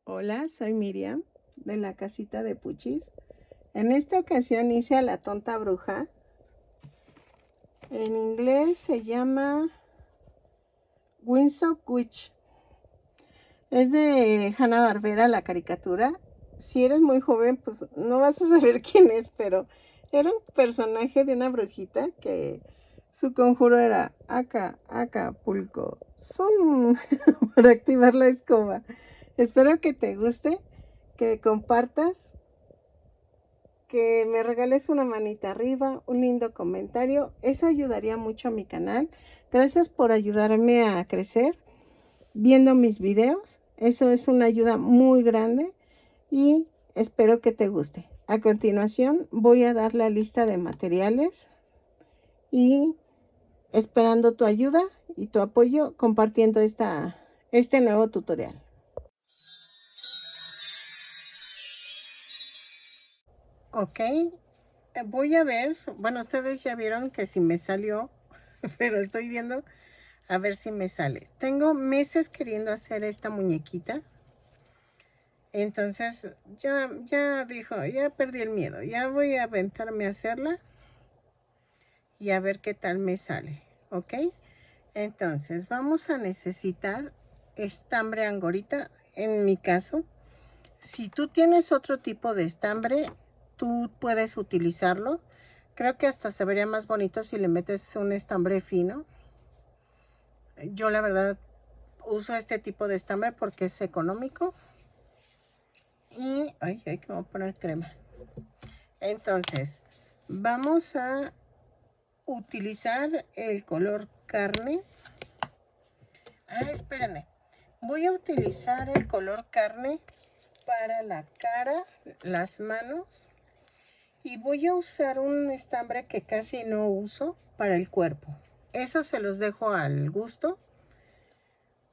Hola, soy Miriam de la casita de Puchis. En esta ocasión hice a la tonta bruja. En inglés se llama Windsor Witch. Es de Hanna-Barbera la caricatura. Si eres muy joven, pues no vas a saber quién es, pero era un personaje de una brujita que su conjuro era Acapulco. Son para activar la escoba. Espero que te guste, que compartas, que me regales una manita arriba, un lindo comentario. Eso ayudaría mucho a mi canal. Gracias por ayudarme a crecer viendo mis videos. Eso es una ayuda muy grande y espero que te guste. A continuación voy a dar la lista de materiales y esperando tu ayuda y tu apoyo compartiendo este nuevo tutorial. Ok, voy a ver, bueno, ustedes ya vieron que si me salió, pero estoy viendo a ver si me sale. Tengo meses queriendo hacer esta muñequita. Entonces ya dijo, ya perdí el miedo. Ya voy a aventarme a hacerla y a ver qué tal me sale. ¿Ok? Entonces vamos a necesitar estambre angorita. En mi caso, si tú tienes otro tipo de estambre, tú puedes utilizarlo. Creo que hasta se vería más bonito si le metes un estambre fino. Yo la verdad uso este tipo de estambre porque es económico. Y, ay, que me voy a poner crema. Entonces, vamos a utilizar el color carne. Espérenme. Voy a utilizar el color carne para la cara, las manos. Y voy a usar un estambre que casi no uso para el cuerpo. Eso se los dejo al gusto.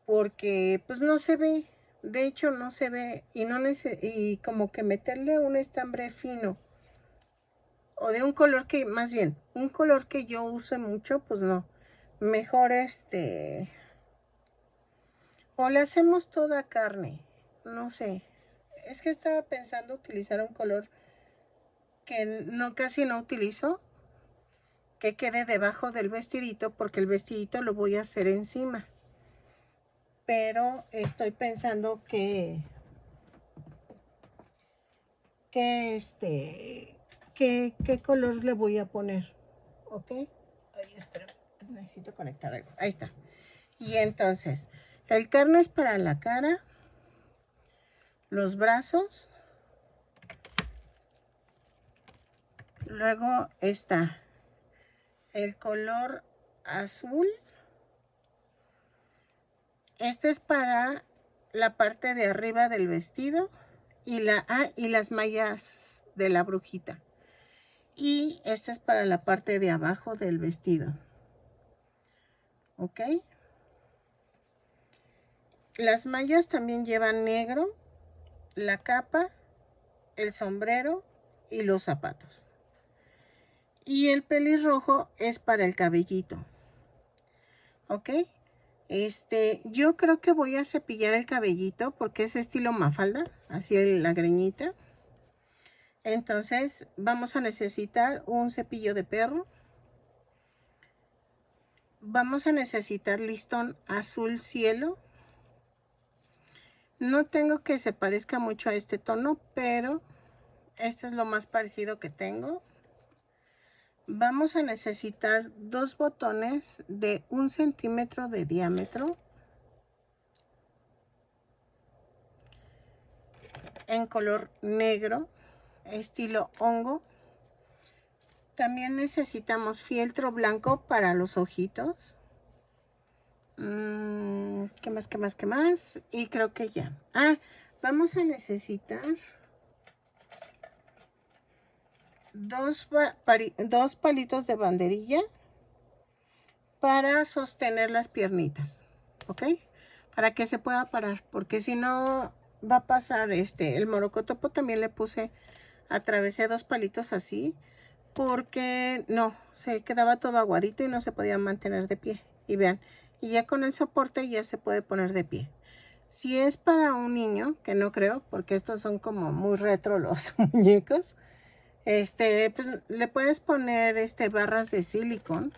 Porque pues no se ve. De hecho no se ve. Y como que meterle un estambre fino. O de un color que, más bien, un color que yo use mucho, pues no. Mejor o le hacemos toda carne. No sé. Es que estaba pensando utilizar un color que no casi no utilizo. Que quede debajo del vestidito, porque el vestidito lo voy a hacer encima. Pero estoy pensando ¿qué color le voy a poner? ¿Ok? Ay, espera, necesito conectar algo. Ahí está. Y entonces, el carne es para la cara, los brazos. Luego está el color azul. Este es para la parte de arriba del vestido y las mallas de la brujita. Y este es para la parte de abajo del vestido. ¿Ok? Las mallas también llevan negro, la capa, el sombrero y los zapatos. Y el pelirrojo es para el cabellito. ¿Ok? Yo creo que voy a cepillar el cabellito porque es estilo mafalda, así la greñita. Entonces vamos a necesitar un cepillo de perro. Vamos a necesitar listón azul cielo. No tengo que se parezca mucho a este tono, pero este es lo más parecido que tengo. Vamos a necesitar 2 botones de 1 centímetro de diámetro en color negro, estilo hongo. También necesitamos fieltro blanco para los ojitos. ¿Qué más, qué más, qué más? Y creo que ya. Vamos a necesitar dos palitos de banderilla para sostener las piernitas, ¿ok? Para que se pueda parar, porque si no va a pasar el morocotopo. También le puse, atravesé 2 palitos así, porque no, se quedaba todo aguadito y no se podía mantener de pie. Y vean, y ya con el soporte ya se puede poner de pie. Si es para un niño, que no creo, porque estos son como muy retro los muñecos, pues le puedes poner barras de silicón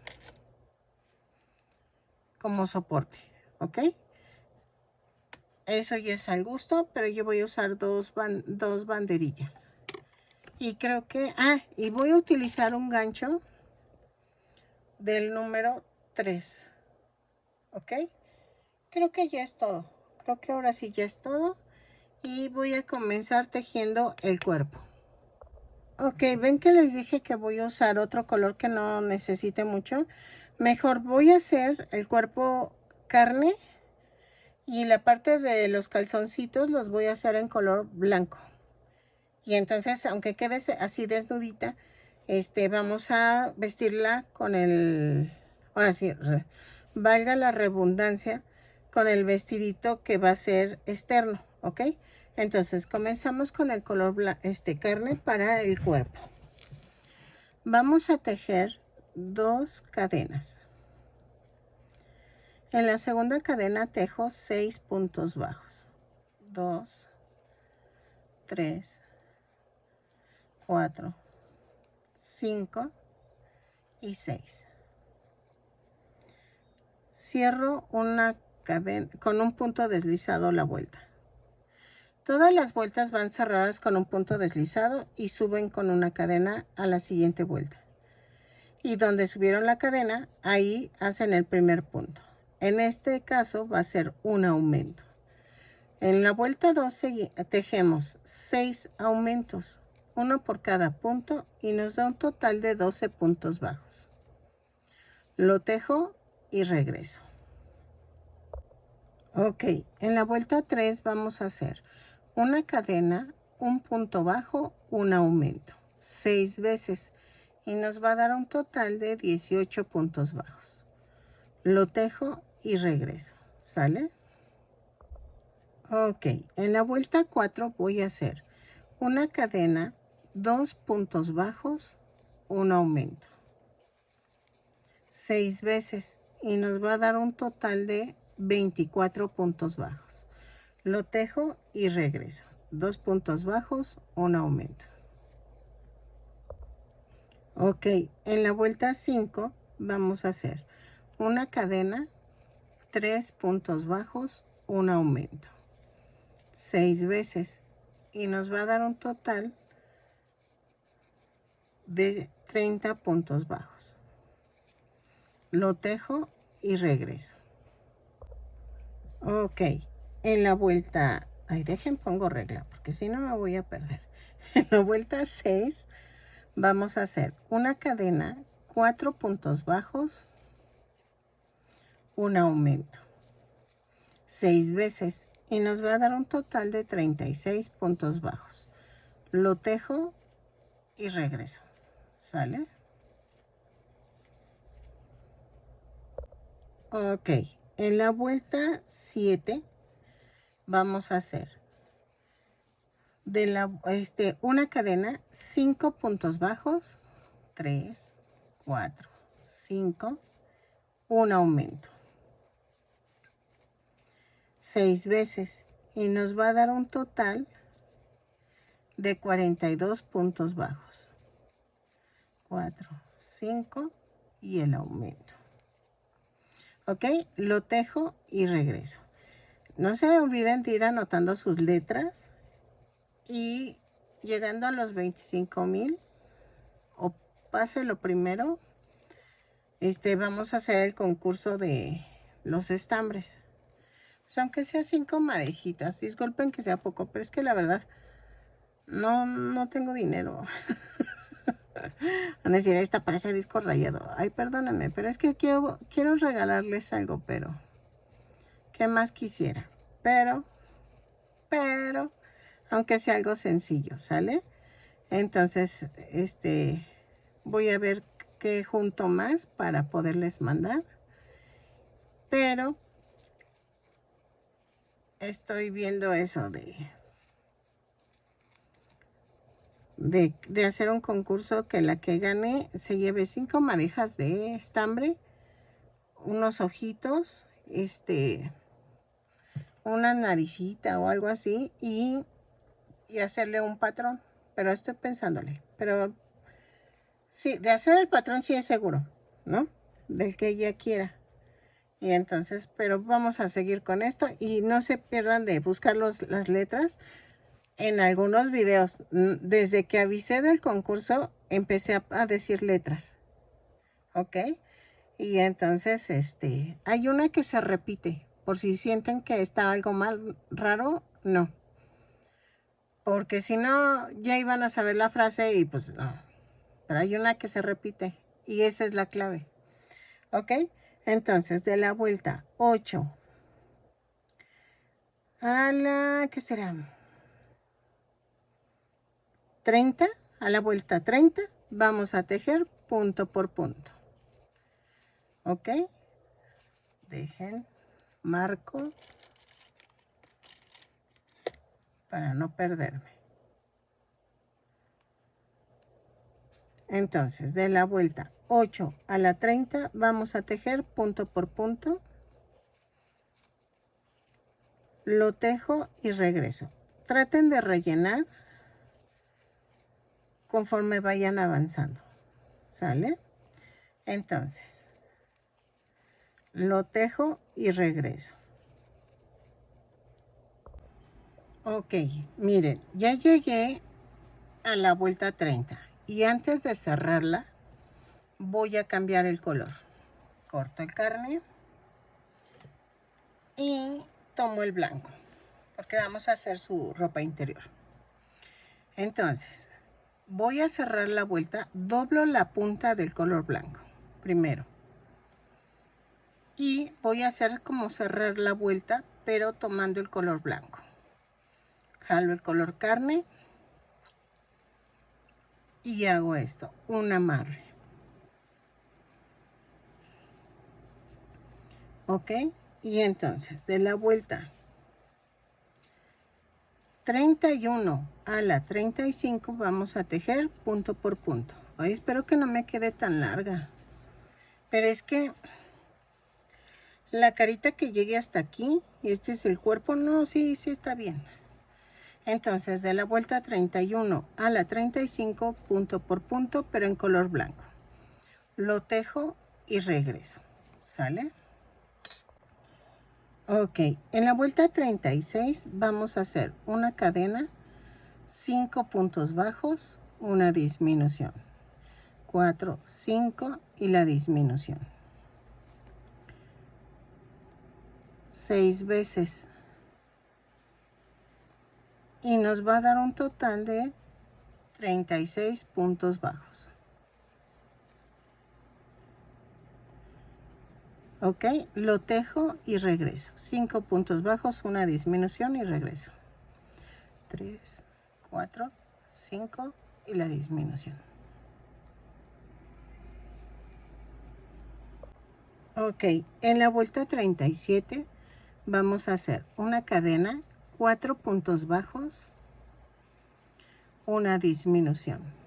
como soporte, ¿ok? Eso ya es al gusto, pero yo voy a usar dos banderillas. Y creo que, y voy a utilizar un gancho del número 3, ¿ok? Creo que ya es todo. Creo que ahora sí ya es todo. Y voy a comenzar tejiendo el cuerpo. Ok, ven que les dije que voy a usar otro color que no necesite mucho. Mejor voy a hacer el cuerpo carne y la parte de los calzoncitos los voy a hacer en color blanco. Y entonces, aunque quede así desnudita, vamos a vestirla con ahora sí, valga la redundancia, con el vestidito que va a ser externo, ¿ok? Entonces, comenzamos con el color carne para el cuerpo. Vamos a tejer 2 cadenas. En la segunda cadena tejo 6 puntos bajos. 2, 3, 4, 5 y 6. Cierro una cadena con un punto deslizado la vuelta. Todas las vueltas van cerradas con un punto deslizado y suben con una cadena a la siguiente vuelta. Y donde subieron la cadena, ahí hacen el primer punto. En este caso va a ser un aumento. En la vuelta 2 tejemos 6 aumentos, uno por cada punto, y nos da un total de 12 puntos bajos. Lo tejo y regreso. Ok, en la vuelta 3 vamos a hacer una cadena, un punto bajo, un aumento, 6 veces, y nos va a dar un total de 18 puntos bajos. Lo tejo y regreso, ¿sale? Ok, en la vuelta 4 voy a hacer una cadena, 2 puntos bajos, un aumento, 6 veces, y nos va a dar un total de 24 puntos bajos. Lo tejo y regreso, 2 puntos bajos, un aumento. Ok, en la vuelta 5 vamos a hacer una cadena, 3 puntos bajos, un aumento, 6 veces, y nos va a dar un total de 30 puntos bajos. Lo tejo y regreso. Ok, en la vuelta, dejen pongo regla porque si no me voy a perder. En la vuelta 6 vamos a hacer una cadena, 4 puntos bajos, un aumento, 6 veces, y nos va a dar un total de 36 puntos bajos. Lo tejo y regreso, ¿sale? Ok, en la vuelta 7 vamos a hacer una cadena, 5 puntos bajos, 3, 4, 5, un aumento, 6 veces, y nos va a dar un total de 42 puntos bajos, 4, 5 y el aumento. Ok, lo tejo y regreso. No se olviden de ir anotando sus letras, y llegando a los 25,000 o pase lo primero, vamos a hacer el concurso de los estambres. Pues aunque sea 5 madejitas, disculpen que sea poco, pero es que la verdad no tengo dinero. Van a decir, esta parece disco rayado. Ay, perdónenme, pero es que quiero regalarles algo, pero ¿qué más quisiera? Pero, aunque sea algo sencillo, ¿sale? Entonces, voy a ver qué junto más para poderles mandar. Pero estoy viendo eso de hacer un concurso que la que gane se lleve 5 madejas de estambre, unos ojitos, una naricita o algo así y hacerle un patrón. Pero estoy pensándole. Pero sí, de hacer el patrón sí es seguro, ¿no? Del que ella quiera. Y entonces, pero vamos a seguir con esto y no se pierdan de buscar las letras en algunos videos. Desde que avisé del concurso, empecé a decir letras, ¿ok? Y entonces, hay una que se repite, por si sienten que está algo mal, raro, no. Porque si no, ya iban a saber la frase y pues no. Pero hay una que se repite y esa es la clave, ¿ok? Entonces, de la vuelta 8 a la, ¿qué será? 30, a la vuelta 30, vamos a tejer punto por punto. ¿Ok? Dejen, marco para no perderme. Entonces, de la vuelta 8 a la 30, vamos a tejer punto por punto. Lo tejo y regreso. Traten de rellenar conforme vayan avanzando. ¿Sale? Entonces, lo tejo y regreso. Ok, miren, ya llegué a la vuelta 30 y antes de cerrarla voy a cambiar el color. Corto el carne y tomo el blanco porque vamos a hacer su ropa interior. Entonces, voy a cerrar la vuelta, doblo la punta del color blanco primero y voy a hacer como cerrar la vuelta pero tomando el color blanco. Jalo el color carne y hago esto, un amarre. ¿Ok? Y entonces de la vuelta 31 a la 35 vamos a tejer punto por punto. Ay, espero que no me quede tan larga. Pero es que la carita que llegue hasta aquí, y este es el cuerpo, no, sí está bien. Entonces de la vuelta 31 a la 35 punto por punto, pero en color blanco. Lo tejo y regreso. ¿Sale? Ok, en la vuelta 36 vamos a hacer una cadena, 5 puntos bajos, una disminución, 4, 5 y la disminución. 6 veces. Y nos va a dar un total de 36 puntos bajos. Ok, lo tejo y regreso. 5 puntos bajos, una disminución y regreso. 3, 4, 5 y la disminución. Ok, en la vuelta 37 vamos a hacer una cadena, 4 puntos bajos, una disminución.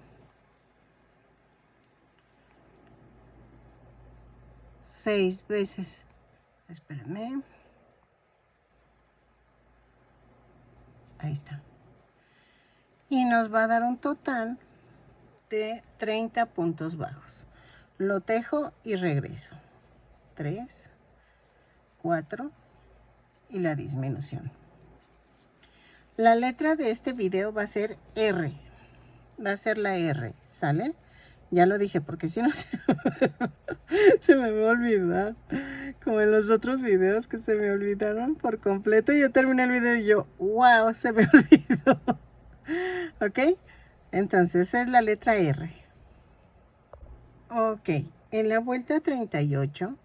6 veces. Espérenme. Ahí está. Y nos va a dar un total de 30 puntos bajos. Lo tejo y regreso. 3, 4 y la disminución. La letra de este video va a ser R. Va a ser la R, ¿sale? Ya lo dije porque si no se me va a olvidar. Como en los otros videos que se me olvidaron por completo. Yo terminé el video y yo, wow, se me olvidó. ¿Ok? Entonces es la letra R. Ok, en la vuelta 38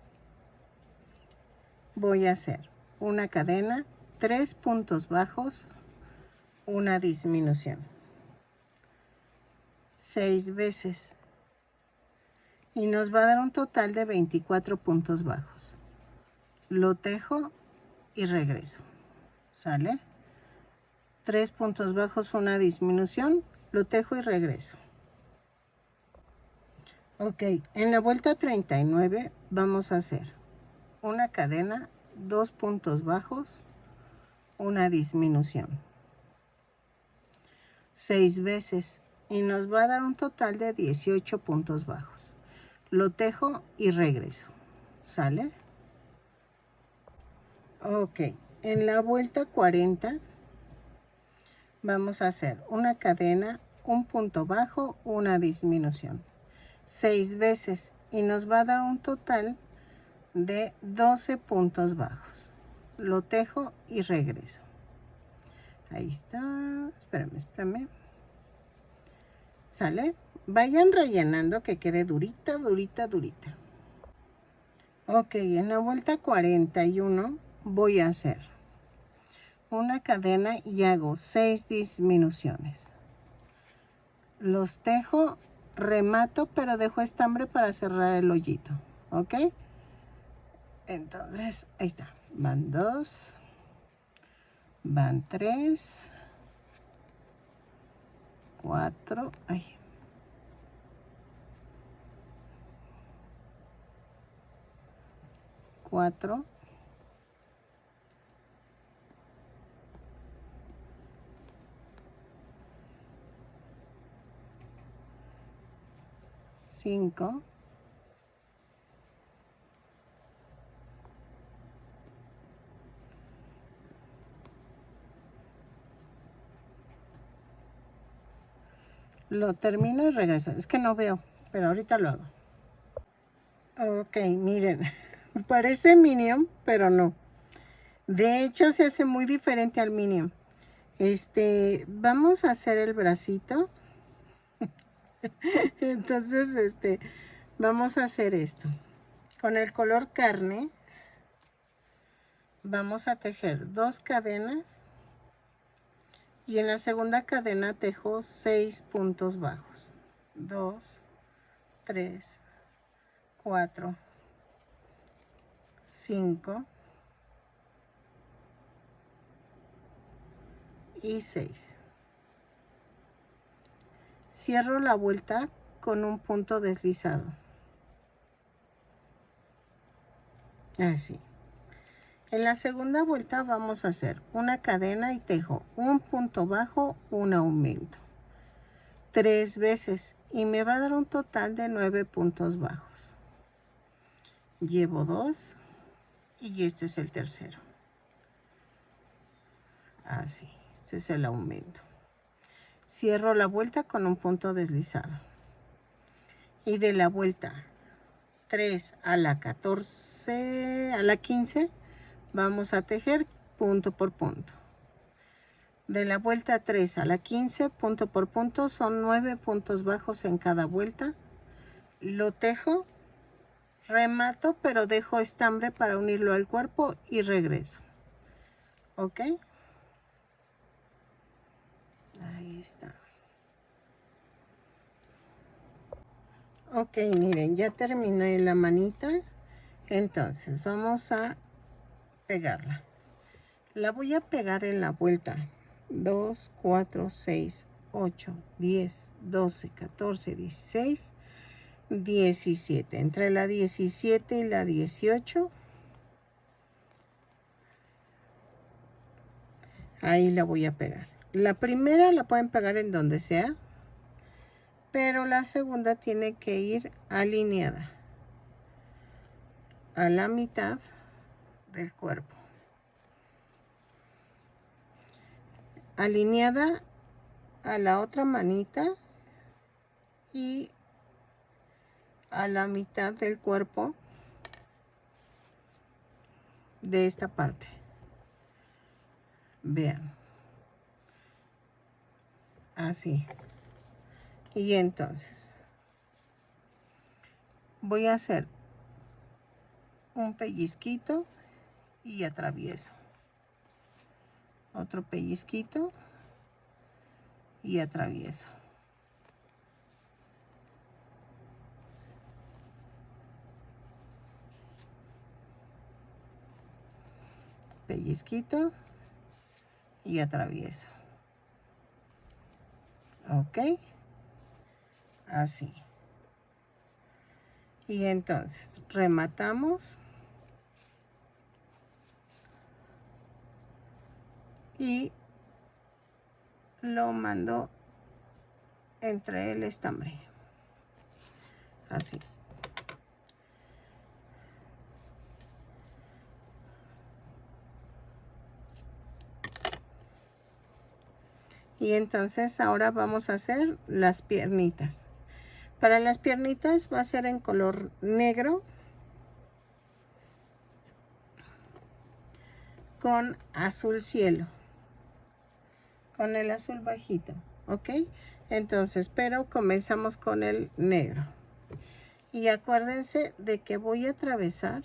voy a hacer una cadena, 3 puntos bajos, una disminución. 6 veces. Y nos va a dar un total de 24 puntos bajos. Lo tejo y regreso. ¿Sale? 3 puntos bajos, una disminución, lo tejo y regreso. Ok, en la vuelta 39 vamos a hacer una cadena, 2 puntos bajos, una disminución. 6 veces y nos va a dar un total de 18 puntos bajos. Lo tejo y regreso. ¿Sale? Ok, en la vuelta 40 vamos a hacer una cadena, un punto bajo, una disminución. 6 veces y nos va a dar un total de 12 puntos bajos. Lo tejo y regreso. Ahí está. Espérame. ¿Sale? Vayan rellenando que quede durita. Ok, en la vuelta 41 voy a hacer una cadena y hago 6 disminuciones. Los tejo, remato, pero dejo estambre para cerrar el hoyito. ¿Ok? Entonces, ahí está. Van 2, van 3, 4, 4, 5, 6. Lo termino y regreso. Es que no veo, pero ahorita lo hago. Ok, miren, parece Minion, pero no. De hecho, se hace muy diferente al Minion. Vamos a hacer el bracito. Entonces, vamos a hacer esto. Con el color carne, vamos a tejer 2 cadenas. Y en la segunda cadena tejo 6 puntos bajos. 2, 3, 4, 5 y 6. Cierro la vuelta con un punto deslizado. Así. En la segunda vuelta vamos a hacer una cadena y tejo un punto bajo, un aumento. 3 veces y me va a dar un total de 9 puntos bajos. Llevo 2 y este es el tercero. Así, este es el aumento. Cierro la vuelta con un punto deslizado. Y de la vuelta 3 a la 14, a la 15, vamos a tejer punto por punto. De la vuelta 3 a la 15, punto por punto, son 9 puntos bajos en cada vuelta. Lo tejo, remato, pero dejo estambre para unirlo al cuerpo y regreso. ¿Ok? Ahí está. Ok, miren, ya terminé la manita. Entonces, vamos a pegarla. La voy a pegar en la vuelta 2, 4, 6, 8, 10, 12, 14, 16, 17. Entre la 17 y la 18, ahí la voy a pegar. La primera la pueden pegar en donde sea, pero la segunda tiene que ir alineada a la mitad del cuerpo. Alineada a la otra manita y a la mitad del cuerpo de esta parte. Vean. Así. Y entonces voy a hacer un pellizquito y atravieso. Otro pellizquito y atravieso. Pellizquito y atravieso. Ok, así. Y entonces rematamos y lo mando entre el estambre, así. Y entonces ahora vamos a hacer las piernitas. Para las piernitas va a ser en color negro con azul cielo, con el azul bajito, ¿ok? Entonces, pero comenzamos con el negro. Y acuérdense de que voy a atravesar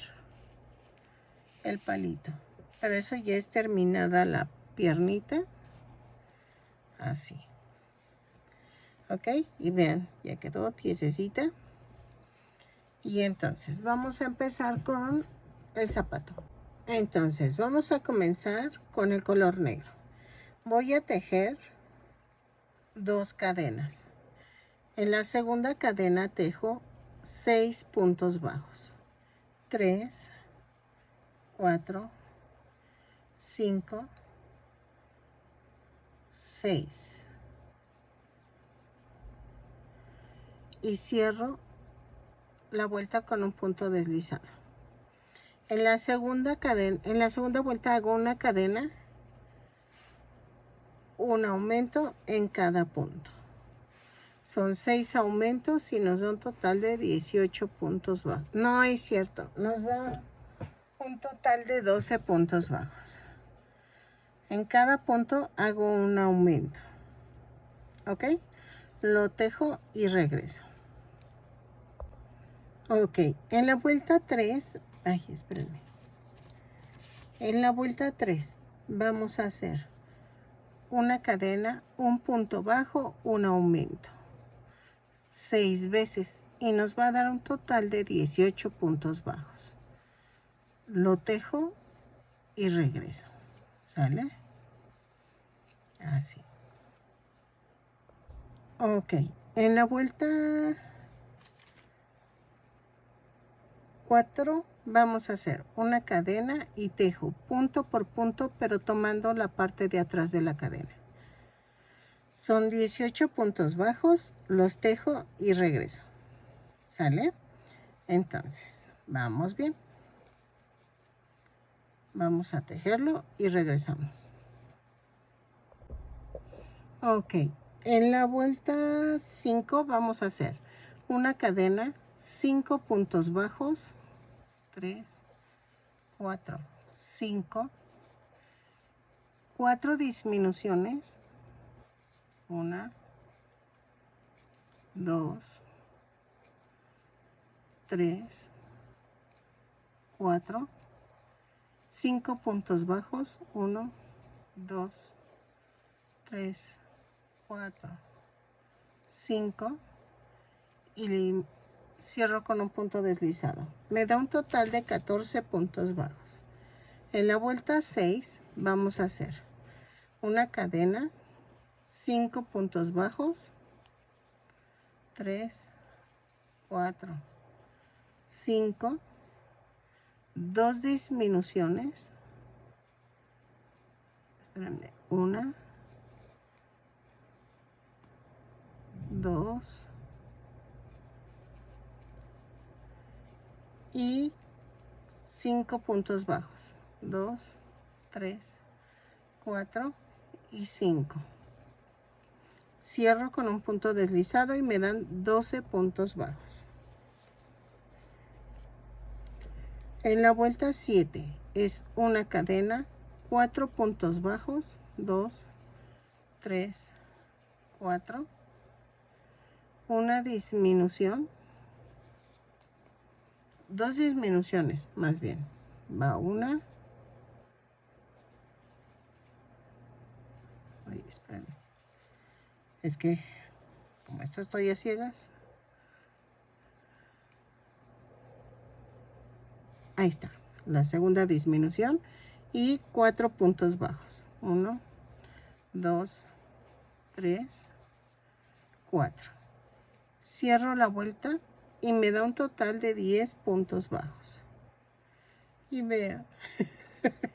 el palito. Pero eso ya es terminada la piernita. Así. ¿Ok? Y vean, ya quedó tiesecita. Y entonces vamos a empezar con el zapato. Entonces vamos a comenzar con el color negro. Voy a tejer 2 cadenas. En la segunda cadena tejo 6 puntos bajos. 3, 4, 5, 6. Y cierro la vuelta con un punto deslizado. En la segunda vuelta hago una cadena, un aumento en cada punto. Son 6 aumentos y nos da un total de 18 puntos bajos. No es cierto, nos da un total de 12 puntos bajos. En cada punto hago un aumento. ¿Ok? Lo tejo y regreso. Ok, en la vuelta 3, espérenme. En la vuelta 3 vamos a hacer una cadena, un punto bajo, un aumento. 6 veces y nos va a dar un total de 18 puntos bajos. Lo tejo y regreso. ¿Sale? Así. Ok, en la vuelta 4 vamos a hacer una cadena y tejo punto por punto, pero tomando la parte de atrás de la cadena. Son 18 puntos bajos, los tejo y regreso. ¿Sale? Entonces, vamos bien. Vamos a tejerlo y regresamos. Ok, en la vuelta 5 vamos a hacer una cadena, 5 puntos bajos, 3, 4, 5, 4 disminuciones, 1, 2, 3, 4, 5 puntos bajos, 1, 2, 3, 4, 5 y cierro con un punto deslizado. Me da un total de 14 puntos bajos. En la vuelta 6 vamos a hacer una cadena, 5 puntos bajos, 3, 4, 5, 2 disminuciones, 1, 2 y 5 puntos bajos, 2, 3, 4 y 5. Cierro con un punto deslizado y me dan 12 puntos bajos. En la vuelta 7 es una cadena, 4 puntos bajos, 2, 3, 4, una disminución, 2 disminuciones más bien, va una, espérenme, es que como esto estoy a ciegas, ahí está, la segunda disminución y 4 puntos bajos, 1, 2, 3, 4. Cierro la vuelta y me da un total de 10 puntos bajos. Y vean,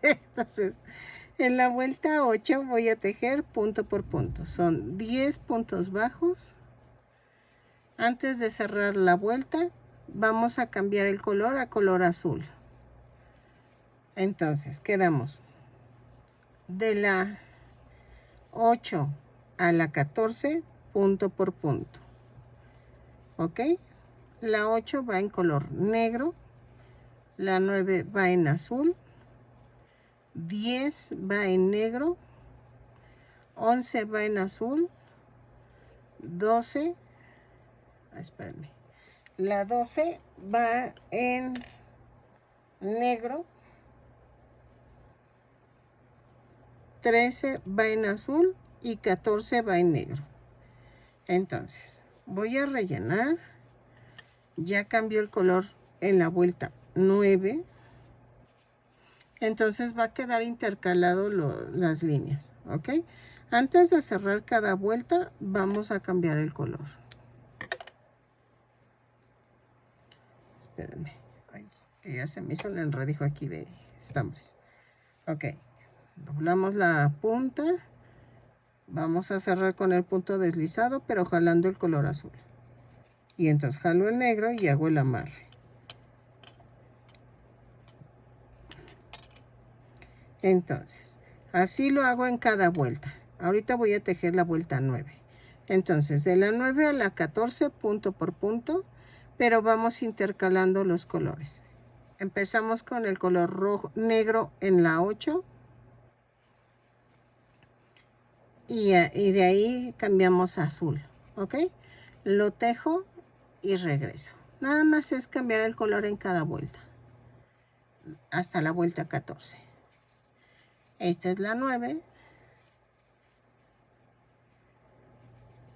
entonces En la vuelta 8 voy a tejer punto por punto. Son 10 puntos bajos. Antes de cerrar la vuelta, vamos a cambiar el color a color azul. Entonces, quedamos de la 8 a la 14, punto por punto. ¿Ok? La 8 va en color negro. La 9 va en azul. 10 va en negro. 11 va en azul. 12. Espérenme. La 12 va en negro. 13 va en azul y 14 va en negro. Entonces, voy a rellenar. Ya cambió el color en la vuelta 9. Entonces va a quedar intercalado las líneas, ¿ok? Antes de cerrar cada vuelta, vamos a cambiar el color. Espérenme. Ay, que ya se me hizo un enredijo aquí de estambres. Ok. Doblamos la punta. Vamos a cerrar con el punto deslizado, pero jalando el color azul. Y entonces jalo el negro y hago el amarre. Entonces, así lo hago en cada vuelta. Ahorita voy a tejer la vuelta 9. Entonces, de la 9 a la 14, punto por punto, pero vamos intercalando los colores. Empezamos con el color rojo, negro en la 8. Y de ahí cambiamos a azul, ¿ok? Lo tejo y regreso. Nada más es cambiar el color en cada vuelta. Hasta la vuelta 14. Esta es la 9.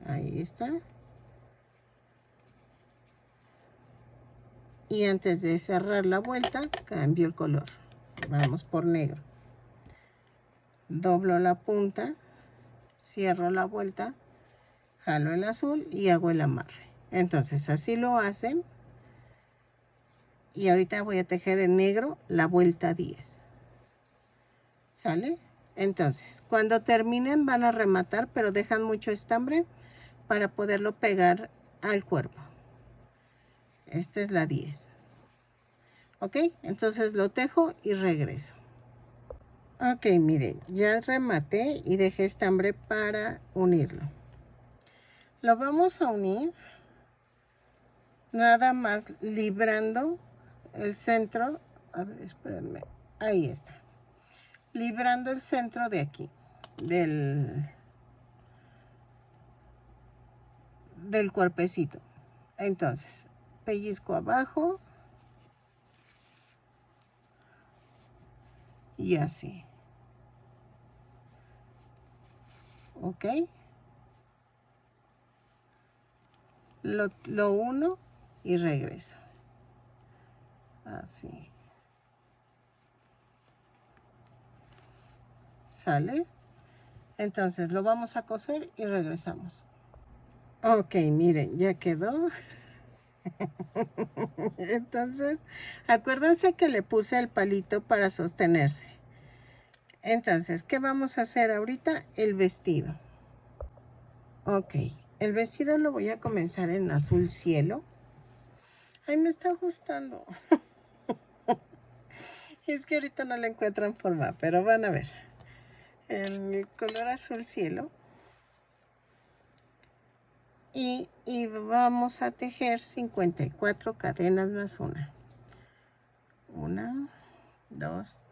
Ahí está. Y antes de cerrar la vuelta, cambio el color. Vamos por negro. Doblo la punta, cierro la vuelta, jalo el azul y hago el amarre. Entonces así lo hacen. Y ahorita voy a tejer en negro la vuelta 10. ¿Sale? Entonces, cuando terminen van a rematar, pero dejan mucho estambre para poderlo pegar al cuerpo. Esta es la 10. ¿Ok? Entonces lo tejo y regreso. Ok, miren, ya rematé y dejé estambre para unirlo. Lo vamos a unir nada más librando el centro. A ver, espérenme. Ahí está. Librando el centro de aquí, del cuerpecito. Entonces, pellizco abajo y así. ¿Ok? Lo uno y regreso. Así. ¿Sale? Entonces lo vamos a coser y regresamos. Ok, miren, ya quedó. Entonces, acuérdense que le puse el palito para sostenerse. Entonces, ¿qué vamos a hacer ahorita? El vestido. Ok, el vestido lo voy a comenzar en azul cielo. Ay, me está gustando. Es que ahorita no le encuentran forma, pero van a ver. El color azul cielo. Y vamos a tejer 54 cadenas más una. 1, 2,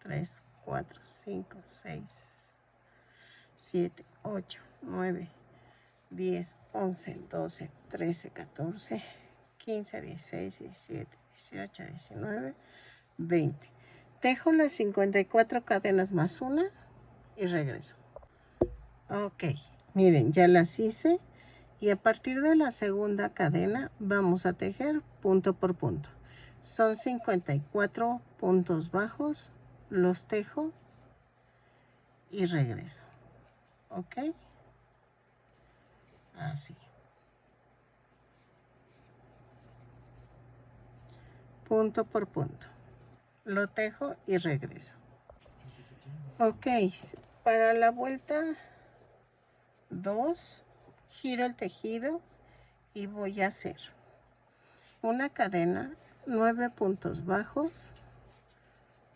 3, 4, 5, 6, 7, 8, 9, 10, 11, 12, 13, 14, 15, 16, 17, 18, 19, 20. Tejo las 54 cadenas más una y regreso. Ok, miren, ya las hice. Y a partir de la segunda cadena vamos a tejer punto por punto. Son 54 puntos bajos, los tejo y regreso. ¿Ok? Así. Punto por punto. Lo tejo y regreso. Ok, para la vuelta 2 giro el tejido y voy a hacer una cadena, 9 puntos bajos,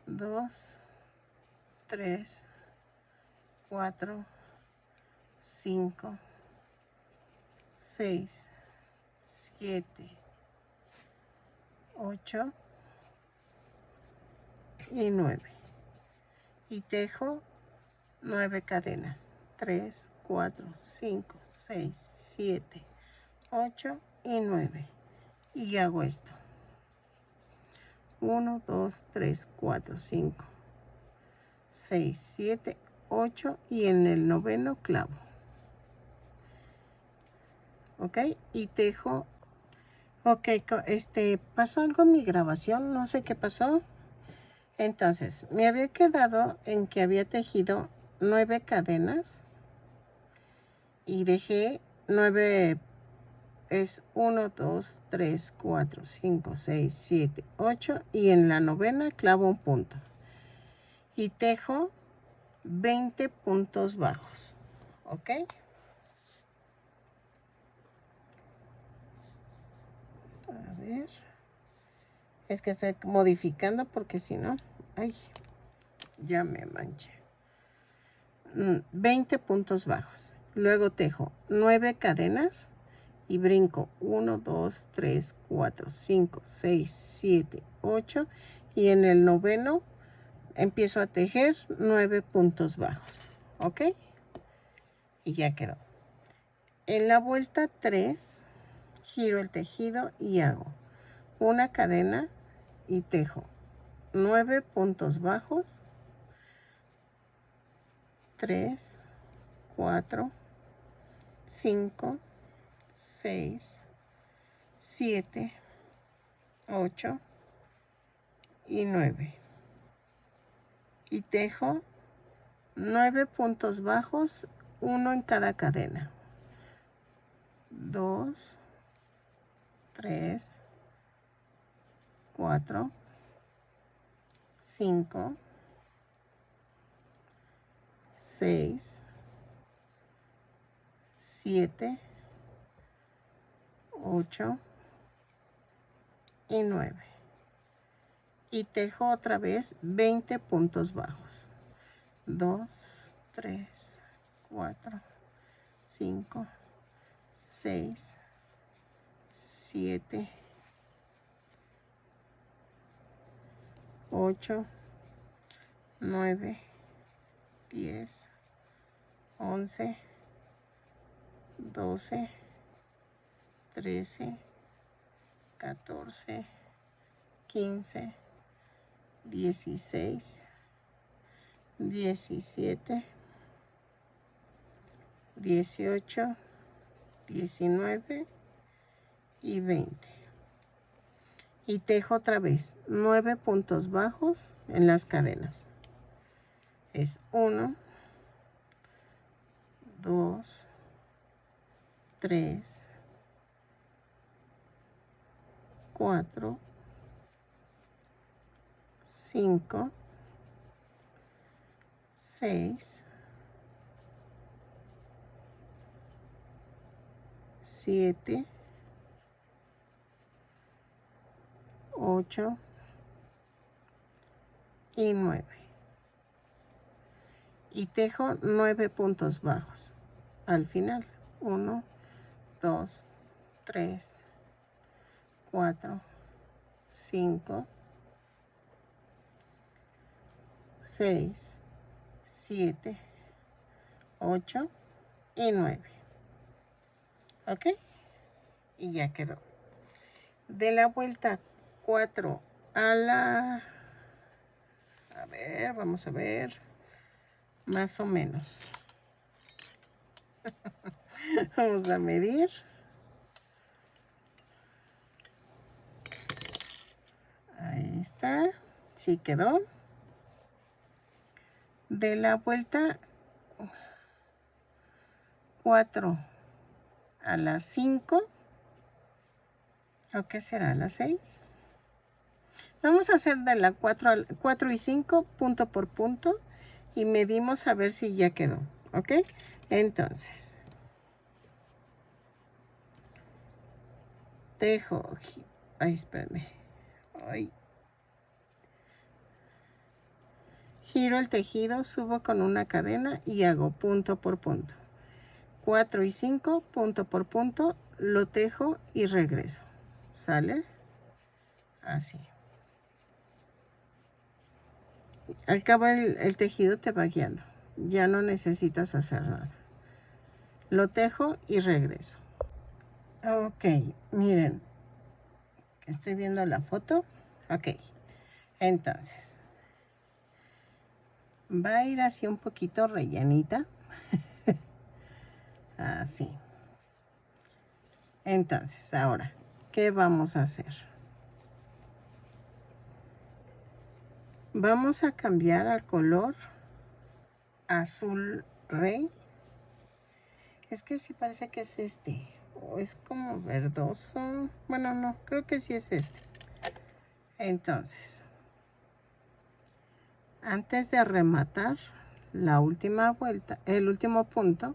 2, 3, 4, 5, 6, 7, 8 y 9. Y tejo 9 cadenas. 3, 4, 5, 6, 7, 8 y 9. Y hago esto. 1, 2, 3, 4, 5, 6, 7, 8 y en el noveno clavo. Ok, y tejo. Ok, pasó algo en mi grabación, no sé qué pasó. Entonces, me había quedado en que había tejido 9 cadenas y dejé 9, es 1, 2, 3, 4, 5, 6, 7, 8 y en la novena clavo un punto. Y tejo 20 puntos bajos, ¿ok? A ver, es que estoy modificando porque si no, ay, ya me manché. 20 puntos bajos. Luego tejo 9 cadenas y brinco 1, 2, 3, 4, 5, 6, 7, 8 y en el noveno empiezo a tejer 9 puntos bajos, ¿ok? Y ya quedó. En la vuelta 3 giro el tejido y hago una cadena y tejo 9 puntos bajos, 3, 4, 5, 6, 7, 8 y 9. Y tejo 9 puntos bajos, uno en cada cadena. 2, 3, 4, 5, 6, 7, 8 y 9. Y tejo otra vez 20 puntos bajos. 2, 3, 4, 5, 6, 7, 8, 9, 10, 11, 12, 13, 14, 15, 16, 17, 18, 19 y 20. Y tejo otra vez 9 puntos bajos en las cadenas. Es 1, 2, 3, 4, 5, 6, 7, 8 y 9. Y tejo 9 puntos bajos al final. 1, 2, 3, 4, 5, 6, 7, 8 y 9. ¿Ok? Y ya quedó. De la vuelta 4 a la... A ver, vamos a ver. Más o menos. Vamos a medir. Ahí está. Sí quedó. De la vuelta 4 a las 5. ¿O qué será? ¿A las 6? Vamos a hacer de la 4 y 5 punto por punto y medimos a ver si ya quedó, ¿ok? Entonces, tejo, ay, espérame, ay. Giro el tejido, subo con una cadena y hago punto por punto. 4 y 5, punto por punto, lo tejo y regreso. ¿Sale? Así. Al cabo el tejido te va guiando. Ya no necesitas hacer nada. Lo tejo y regreso. Ok, miren. Estoy viendo la foto. Ok, entonces. Va a ir así un poquito rellenita. Así. Entonces, ahora, ¿qué vamos a hacer? Vamos a cambiar al color azul rey. Es que sí parece que es este. O es como verdoso. Bueno, no, creo que sí es este. Entonces, antes de rematar la última vuelta, el último punto,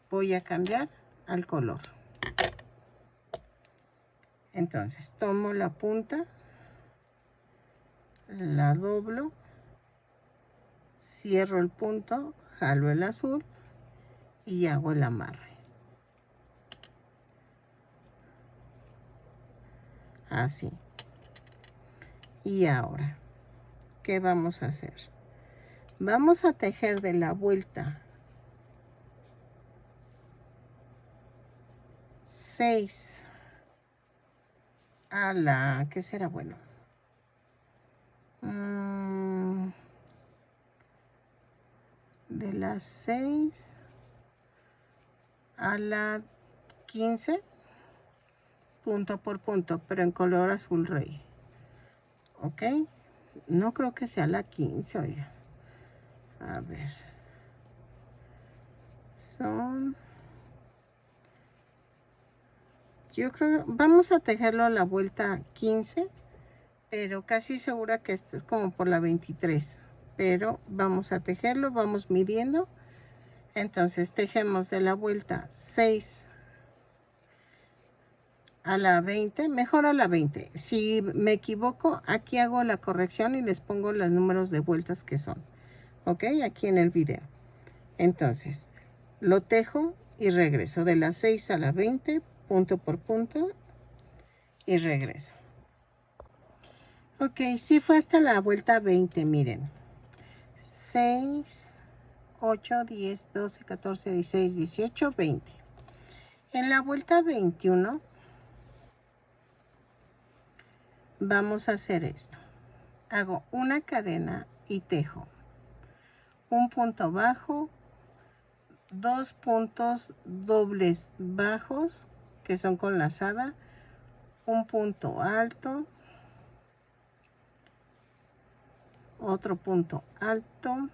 voy a cambiar al color. Entonces, tomo la punta, la doblo, cierro el punto, jalo el azul y hago el amarre. Así. Y ahora, ¿qué vamos a hacer? Vamos a tejer de la vuelta 6 a la, ¿qué será bueno? De las 6 a la 15, punto por punto, pero en color azul rey. ¿Ok? No creo que sea la 15, oiga. A ver. Son... Yo creo... Vamos a tejerlo a la vuelta 15, pero casi segura que esto es como por la 23. Pero vamos a tejerlo, vamos midiendo. Entonces tejemos de la vuelta 6 a la 20, mejor a la 20. Si me equivoco, aquí hago la corrección y les pongo los números de vueltas que son. ¿Ok? Aquí en el video. Entonces, lo tejo y regreso de las 6 a la 20, punto por punto, y regreso. Ok, sí fue hasta la vuelta 20, miren. 6, 8, 10, 12, 14, 16, 18, 20. En la vuelta 21 vamos a hacer esto. Hago una cadena y tejo un punto bajo, 2 puntos dobles bajos que son con lazada, un punto alto, otro punto alto,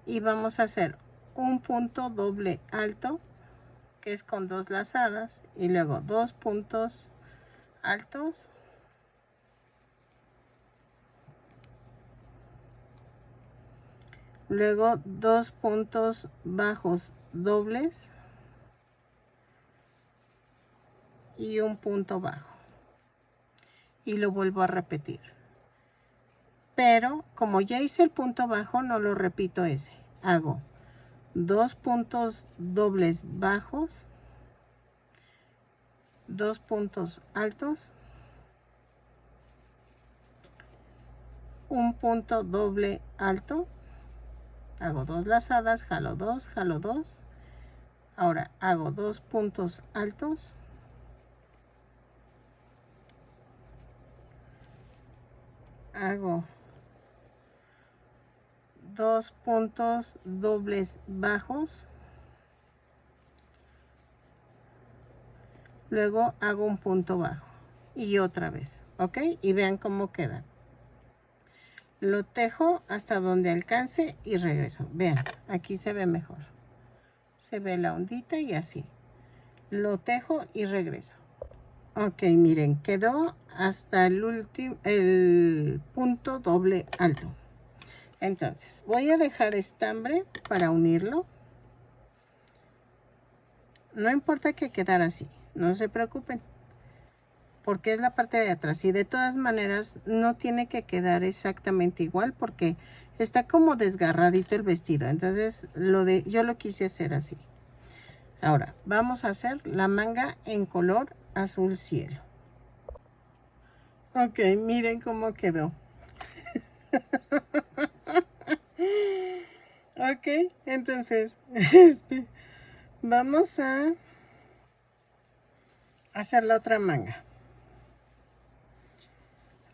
y vamos a hacer un punto doble alto que es con 2 lazadas y luego 2 puntos altos, luego 2 puntos bajos dobles y un punto bajo, y lo vuelvo a repetir, pero como ya hice el punto bajo no lo repito ese, hago 2 puntos dobles bajos, 2 puntos altos, un punto doble alto, hago 2 lazadas, jalo 2, ahora hago 2 puntos altos, hago 2 puntos dobles bajos, luego hago un punto bajo y otra vez, ¿ok? Y vean cómo queda. Lo tejo hasta donde alcance y regreso. Vean, aquí se ve mejor. Se ve la ondita y así. Lo tejo y regreso. Ok, miren, quedó hasta el punto doble alto. Entonces, voy a dejar estambre para unirlo. No importa que quedara así, no se preocupen, porque es la parte de atrás. Y de todas maneras, no tiene que quedar exactamente igual, porque está como desgarradito el vestido. Entonces, yo lo quise hacer así. Ahora, vamos a hacer la manga en color azul cielo. Ok, miren cómo quedó. Ok, entonces, vamos a hacer la otra manga.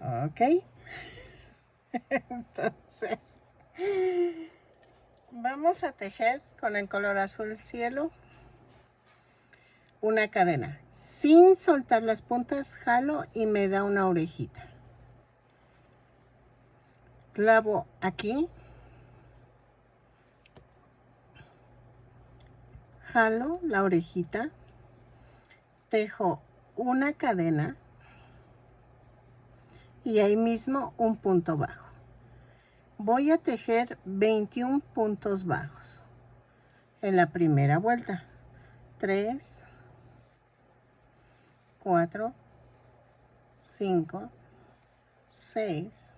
Ok, entonces, vamos a tejer con el color azul cielo una cadena. Sin soltar las puntas, jalo y me da una orejita. Clavo aquí. Jalo la orejita. Tejo una cadena. Y ahí mismo un punto bajo. Voy a tejer 21 puntos bajos en la primera vuelta. 3, 4, 5, 6,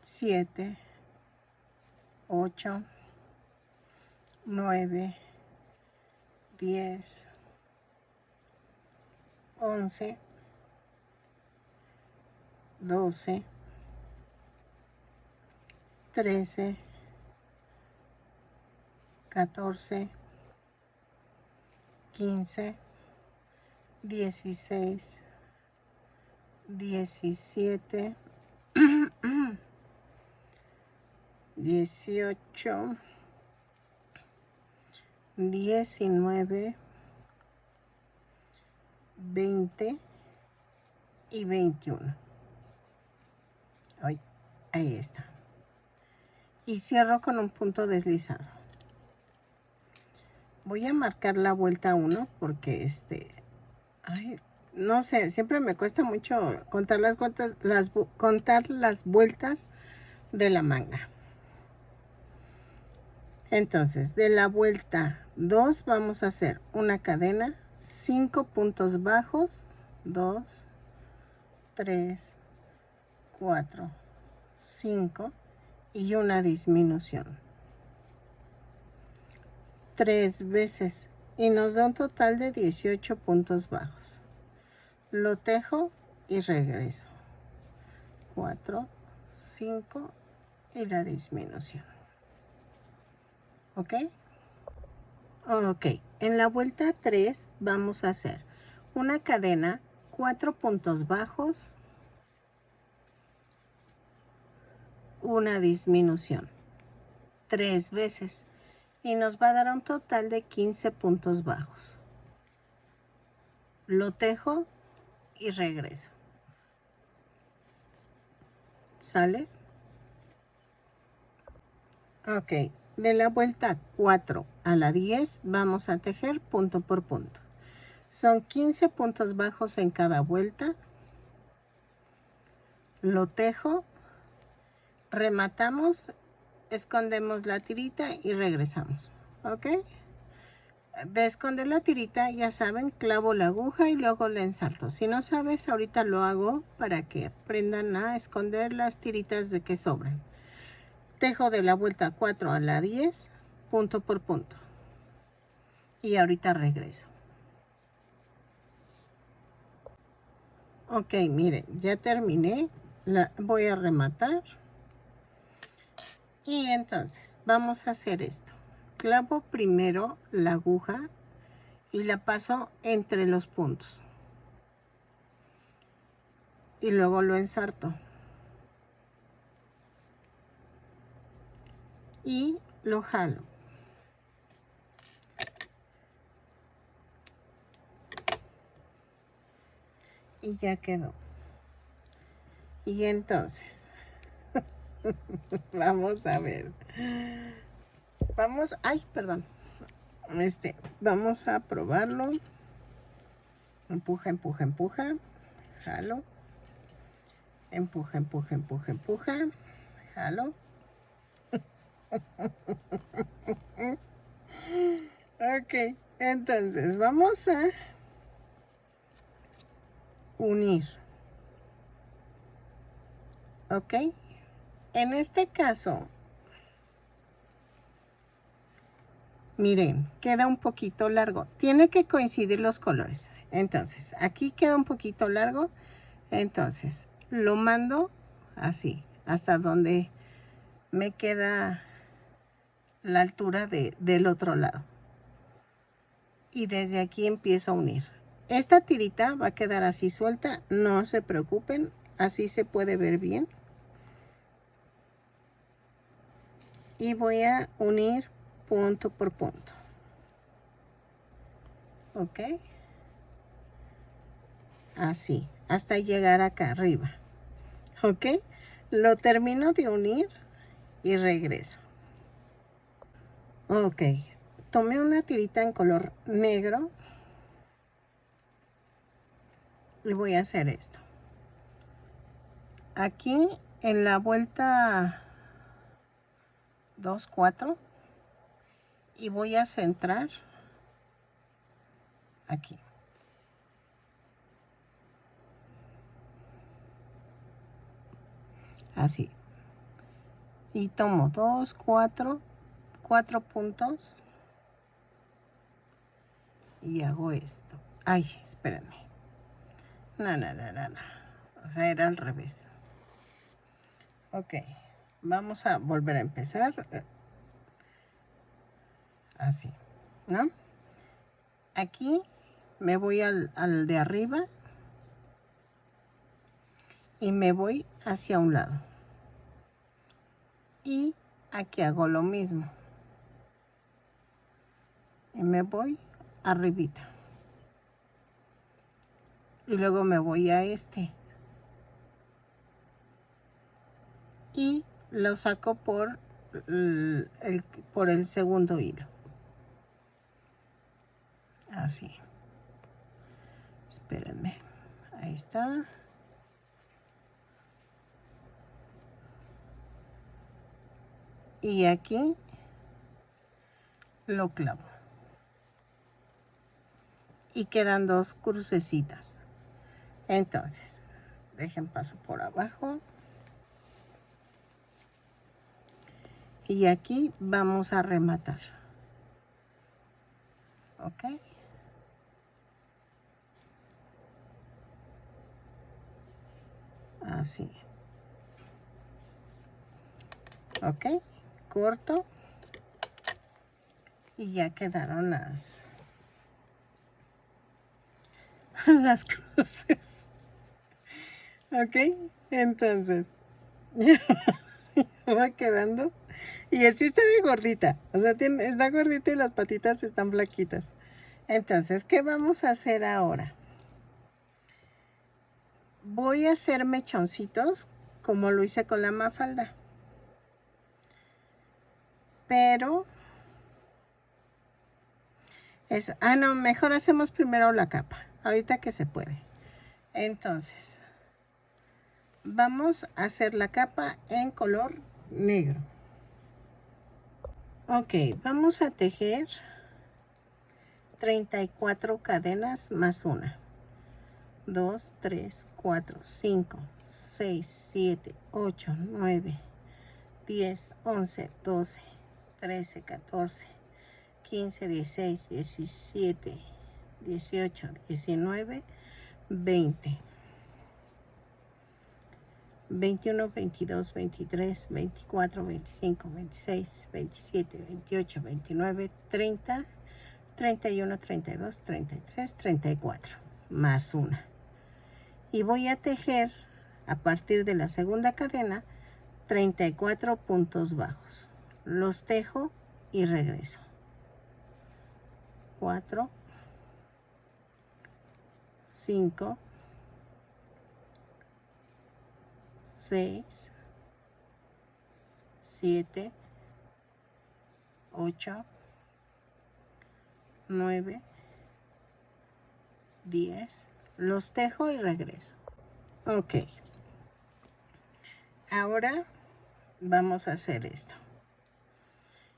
7, 8, 9, 10, 11, 12, 13, 14, 15, 16, 17, 18, 19, 20 y 21. Ahí está. Y cierro con un punto deslizado. Voy a marcar la vuelta 1 porque no sé, siempre me cuesta mucho contar contar las vueltas de la manga. Entonces, de la vuelta 2 vamos a hacer una cadena, 5 puntos bajos, 2, 3, 4, 5 y una disminución. 3 veces y nos da un total de 18 puntos bajos. Lo tejo y regreso. 4, 5 y la disminución. ¿Ok? Ok, en la vuelta 3 vamos a hacer una cadena, 4 puntos bajos, una disminución, 3 veces y nos va a dar un total de 15 puntos bajos. Lo tejo y regreso. ¿Sale? Ok, de la vuelta 4 a la 10 vamos a tejer punto por punto. Son 15 puntos bajos en cada vuelta. Lo tejo, rematamos, escondemos la tirita y regresamos. ¿Ok? De esconder la tirita, ya saben, clavo la aguja y luego la ensarto. Si no sabes, ahorita lo hago para que aprendan a esconder las tiritas de que sobran. Tejo de la vuelta 4 a la 10, punto por punto. Y ahorita regreso. Ok, miren, ya terminé. Voy a rematar. Y entonces, vamos a hacer esto. Clavo primero la aguja y la paso entre los puntos. Y luego lo ensarto. Y lo jalo. Y ya quedó. Y entonces, vamos a ver. Vamos a probarlo. Empuja, empuja, empuja. Jalo. Empuja, empuja, empuja, empuja. Jalo. Ok, entonces vamos a unir. Ok. En este caso, miren, queda un poquito largo. Tiene que coincidir los colores. Entonces, aquí queda un poquito largo. Entonces, lo mando así, hasta donde me queda la altura del otro lado. Y desde aquí empiezo a unir. Esta tirita va a quedar así suelta, no se preocupen, así se puede ver bien. Y voy a unir punto por punto. Ok. Así, hasta llegar acá arriba. Ok. Lo termino de unir y regreso. Ok. Tomé una tirita en color negro. Y voy a hacer esto. Aquí en la vuelta 2, 4. Y voy a centrar aquí. Así. Y tomo 2, 4 puntos. Y hago esto. Ay, espérenme. No. O sea, era al revés. Ok. Vamos a volver a empezar. Así. ¿No? Aquí me voy al de arriba. Y me voy hacia un lado. Y aquí hago lo mismo. Y me voy arribita. Y luego me voy a este. Y lo saco por el segundo hilo. Así. Espérenme. Ahí está. Y aquí lo clavo. Y quedan 2 crucecitas. Entonces, dejen paso por abajo. Y aquí vamos a rematar. ¿Ok? Así. ¿Ok? Corto. Y ya quedaron las cruces. ¿Ok? Entonces, va quedando. Y así está de gordita. O sea, está gordita y las patitas están flaquitas. Entonces, ¿qué vamos a hacer ahora? Voy a hacer mechoncitos como lo hice con la mafalda. Pero no, mejor hacemos primero la capa. Ahorita que se puede. Entonces, vamos a hacer la capa en color negro. Ok, vamos a tejer 34 cadenas más una. 2, 3, 4, 5, 6, 7, 8, 9, 10, 11, 12, 13, 14, 15, 16, 17, 18, 19, 20, 21, 22, 23, 24, 25, 26, 27, 28, 29, 30, 31, 32, 33, 34, más una. Y voy a tejer a partir de la segunda cadena 34 puntos bajos. Los tejo y regreso. 4, 5, 6, 7, 8, 9, 10, los tejo y regreso. Ok, ahora vamos a hacer esto.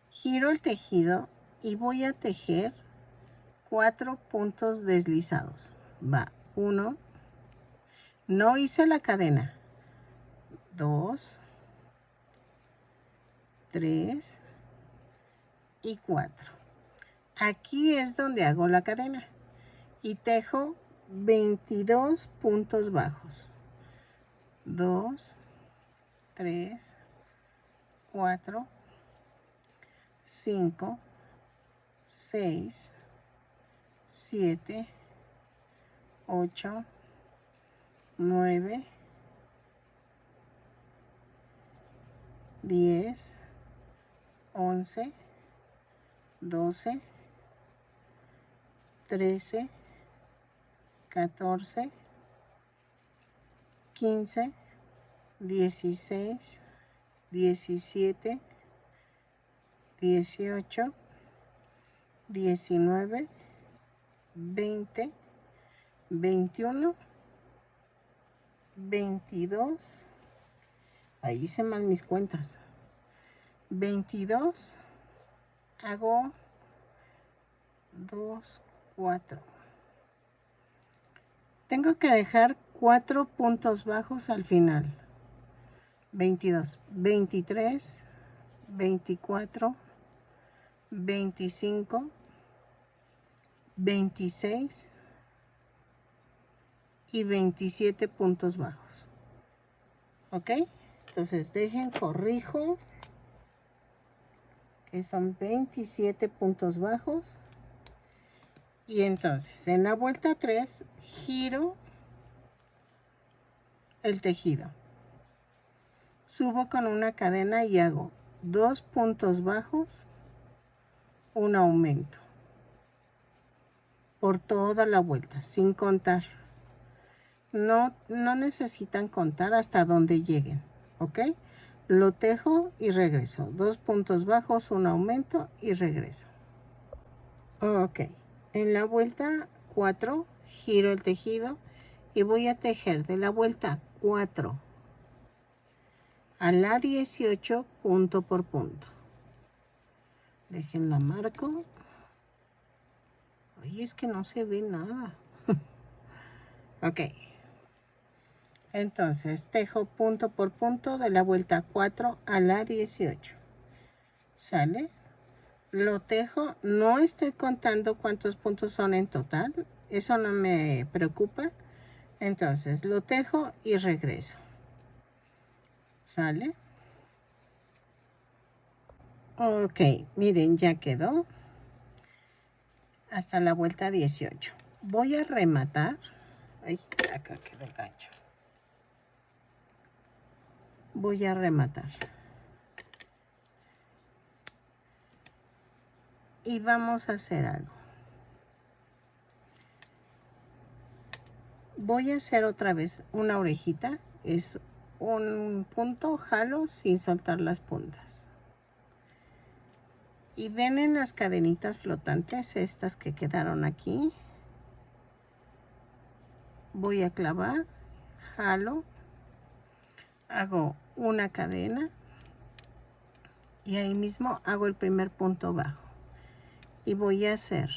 Giro el tejido y voy a tejer 4 puntos deslizados. Va, 1, no hice la cadena, 2, 3 y 4. Aquí es donde hago la cadena y tejo 22 puntos bajos. 2, 3, 4, 5, 6, 7, 8, 9, 10, 11, 12, 13, 14, 15, 16, 17, 18, 19, 20, 21, 22, ahí hice mal mis cuentas, 22, hago 2, 4. Tengo que dejar 4 puntos bajos al final. 22, 23, 24, 25, 26 y 27 puntos bajos. ¿Ok? Entonces dejen, corrijo, que son 27 puntos bajos. Y entonces en la vuelta 3 giro el tejido. Subo con una cadena y hago 2 puntos bajos, un aumento. Por toda la vuelta, sin contar. No necesitan contar hasta donde lleguen, ¿ok? Lo tejo y regreso. 2 puntos bajos, un aumento y regreso. Ok, en la vuelta 4 giro el tejido y voy a tejer de la vuelta 4 a la 18 punto por punto. Déjenla marco. Oye, es que no se ve nada. Ok. Entonces tejo punto por punto de la vuelta 4 a la 18. ¿Sale? Lo tejo, no estoy contando cuántos puntos son en total. Eso no me preocupa. Entonces lo tejo y regreso. ¿Sale? Ok, miren, ya quedó. Hasta la vuelta 18. Voy a rematar. Ay, acá quedó el gancho. Voy a rematar. Y vamos a hacer algo. Voy a hacer otra vez una orejita. Es un punto, jalo sin soltar las puntas. Y ven en las cadenitas flotantes, estas que quedaron aquí. Voy a clavar, jalo, hago una cadena y ahí mismo hago el primer punto bajo. Y voy a hacer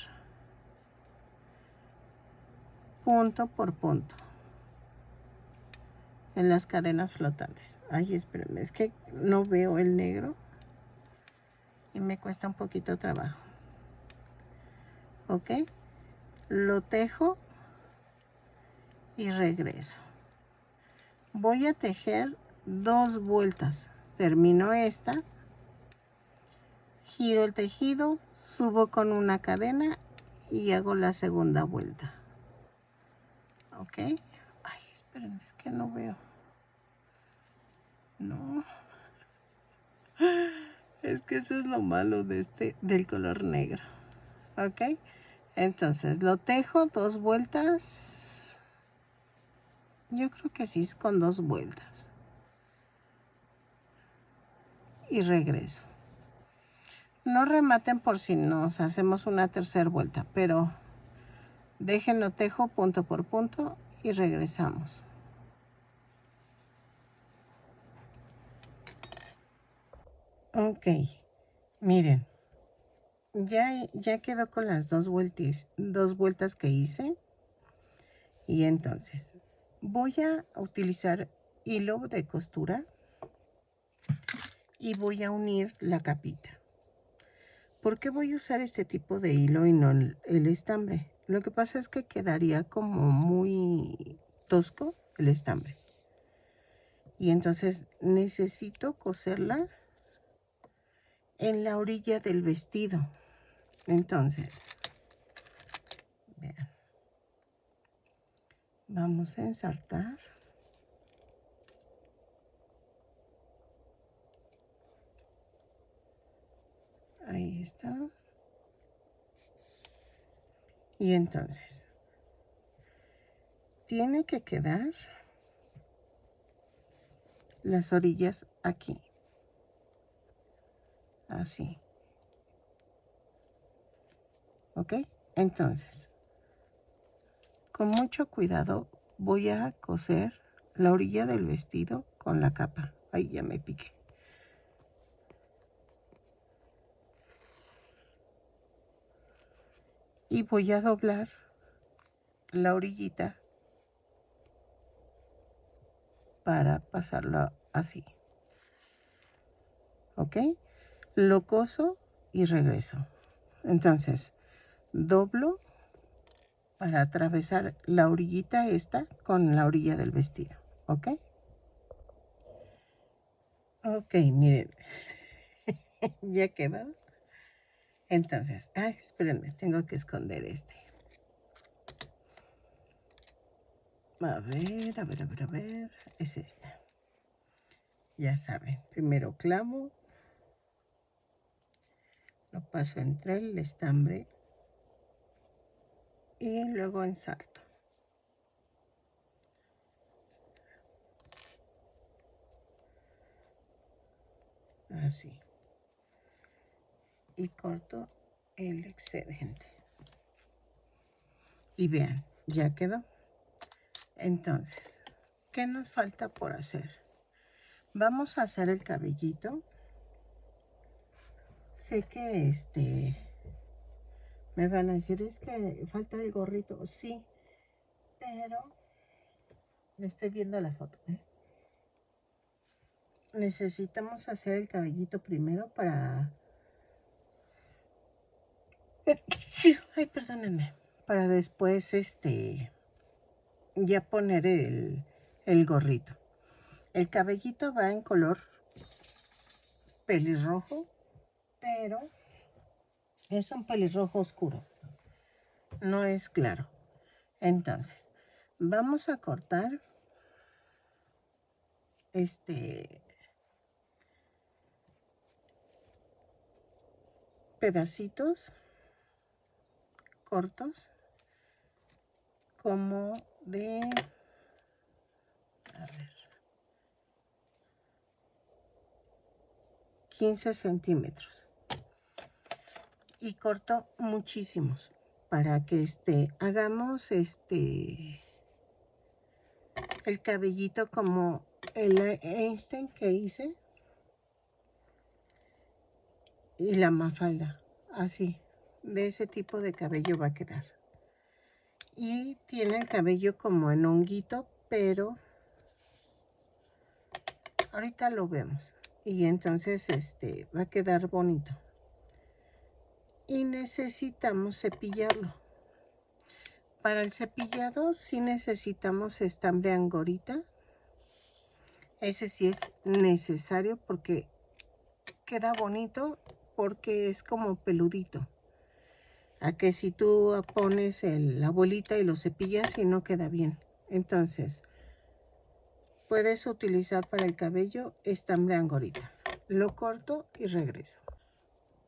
punto por punto en las cadenas flotantes. Ay, espérenme, es que no veo el negro y me cuesta un poquito trabajo. Ok, lo tejo y regreso. Voy a tejer 2 vueltas. Termino esta, giro el tejido, subo con una cadena y hago la segunda vuelta. Ok, ay, espérenme, es que no veo. No, es que eso es lo malo de del color negro. Ok, entonces lo tejo 2 vueltas. Yo creo que sí es con 2 vueltas. Y regreso. No rematen por si nos hacemos una tercera vuelta, pero Déjenlo tejo punto por punto y regresamos. Ok, miren, ya quedó con las dos vueltas que hice. Y entonces voy a utilizar hilo de costura y voy a unir la capita. ¿Por qué voy a usar este tipo de hilo y no el estambre? Lo que pasa es que quedaría como muy tosco el estambre. Y entonces necesito coserla en la orilla del vestido. Entonces, vean, vamos a ensartar. Ahí está. Y entonces, tiene que quedar las orillas aquí. Así. ¿Ok? Entonces, con mucho cuidado voy a coser la orilla del vestido con la capa. Ahí ya me piqué. Y voy a doblar la orillita para pasarlo así. ¿Ok? Lo coso y regreso. Entonces, doblo para atravesar la orillita esta con la orilla del vestido. ¿Ok? Ok, miren. Ya quedó. Entonces, espérenme, tengo que esconder este. A ver. Es esta. Ya saben, primero clavo, lo paso entre el estambre y luego ensarto. Así. Y corto el excedente. Y vean, ya quedó. Entonces, ¿qué nos falta por hacer? Vamos a hacer el cabellito. Sé que me van a decir, es que falta el gorrito. Sí, pero estoy viendo la foto. Necesitamos hacer el cabellito primero para... Ay, perdónenme. Para después, ya poner el gorrito. El cabellito va en color pelirrojo, pero es un pelirrojo oscuro. No es claro. Entonces, vamos a cortar pedacitos cortos como de, a ver, 15 centímetros. Y corto muchísimos para que hagamos el cabellito como el Einstein que hice y la Mafalda, así, de ese tipo de cabello va a quedar. Y tiene el cabello como en honguito, pero ahorita lo vemos. Y entonces va a quedar bonito. Y necesitamos cepillarlo. Para el cepillado sí necesitamos estambre angorita. Ese sí es necesario porque queda bonito, porque es como peludito. A que si tú pones la bolita y lo cepillas y no queda bien. Entonces, puedes utilizar para el cabello estambre angorita. Lo corto y regreso.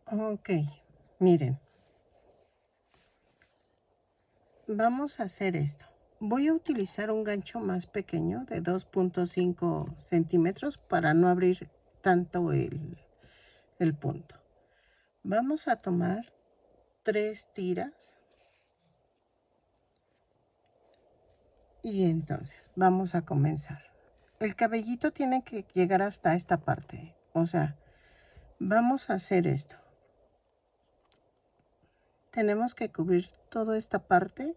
Ok, miren. Vamos a hacer esto. Voy a utilizar un gancho más pequeño de 2.5 centímetros para no abrir tanto el punto. Vamos a tomar 3 tiras Y entonces vamos a comenzar. El cabellito tiene que llegar hasta esta parte. O sea, vamos a hacer esto. Tenemos que cubrir toda esta parte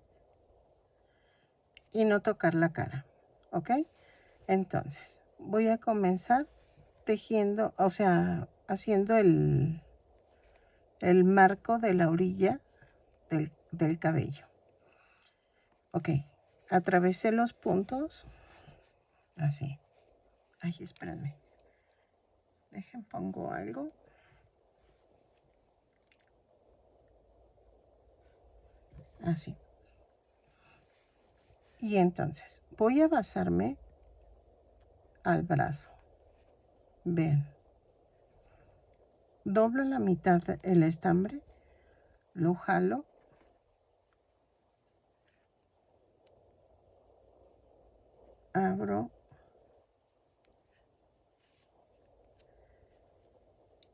y no tocar la cara. ¿Ok? Entonces, voy a comenzar tejiendo, o sea, haciendo el marco de la orilla del cabello. Ok, atravesé los puntos, así. Ay, espérenme. Pongo algo. Así. Y entonces, voy a basarme al brazo. Vean. Doblo la mitad el estambre, lo jalo. Abro.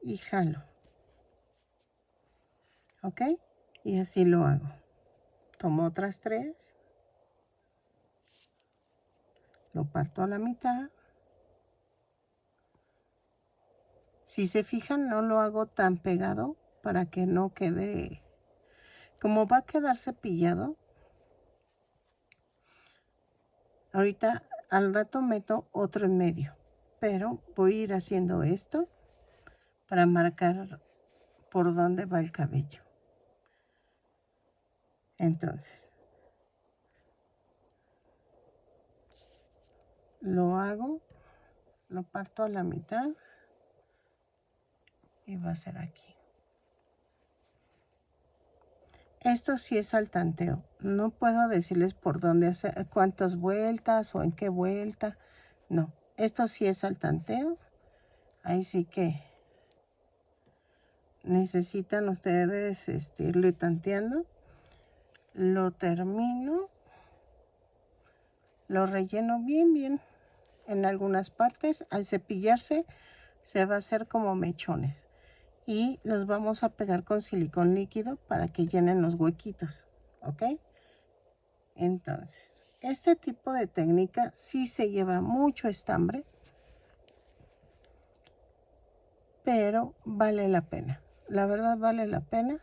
Y jalo. ¿Ok? Y así lo hago. Tomo otras 3. Lo parto a la mitad. Si se fijan, no lo hago tan pegado para que no quede... Como va a quedar cepillado, ahorita al rato meto otro en medio. Pero voy a ir haciendo esto para marcar por dónde va el cabello. Entonces, lo hago, lo parto a la mitad y va a ser aquí. Esto sí es al tanteo. No puedo decirles por dónde hacer, cuántas vueltas o en qué vuelta. No, esto sí es al tanteo. Ahí sí que necesitan ustedes irle tanteando. Lo termino. Lo relleno bien en algunas partes. Al cepillarse se va a hacer como mechones. Y los vamos a pegar con silicón líquido para que llenen los huequitos. ¿Ok? Entonces, este tipo de técnica sí se lleva mucho estambre, pero vale la pena. La verdad vale la pena.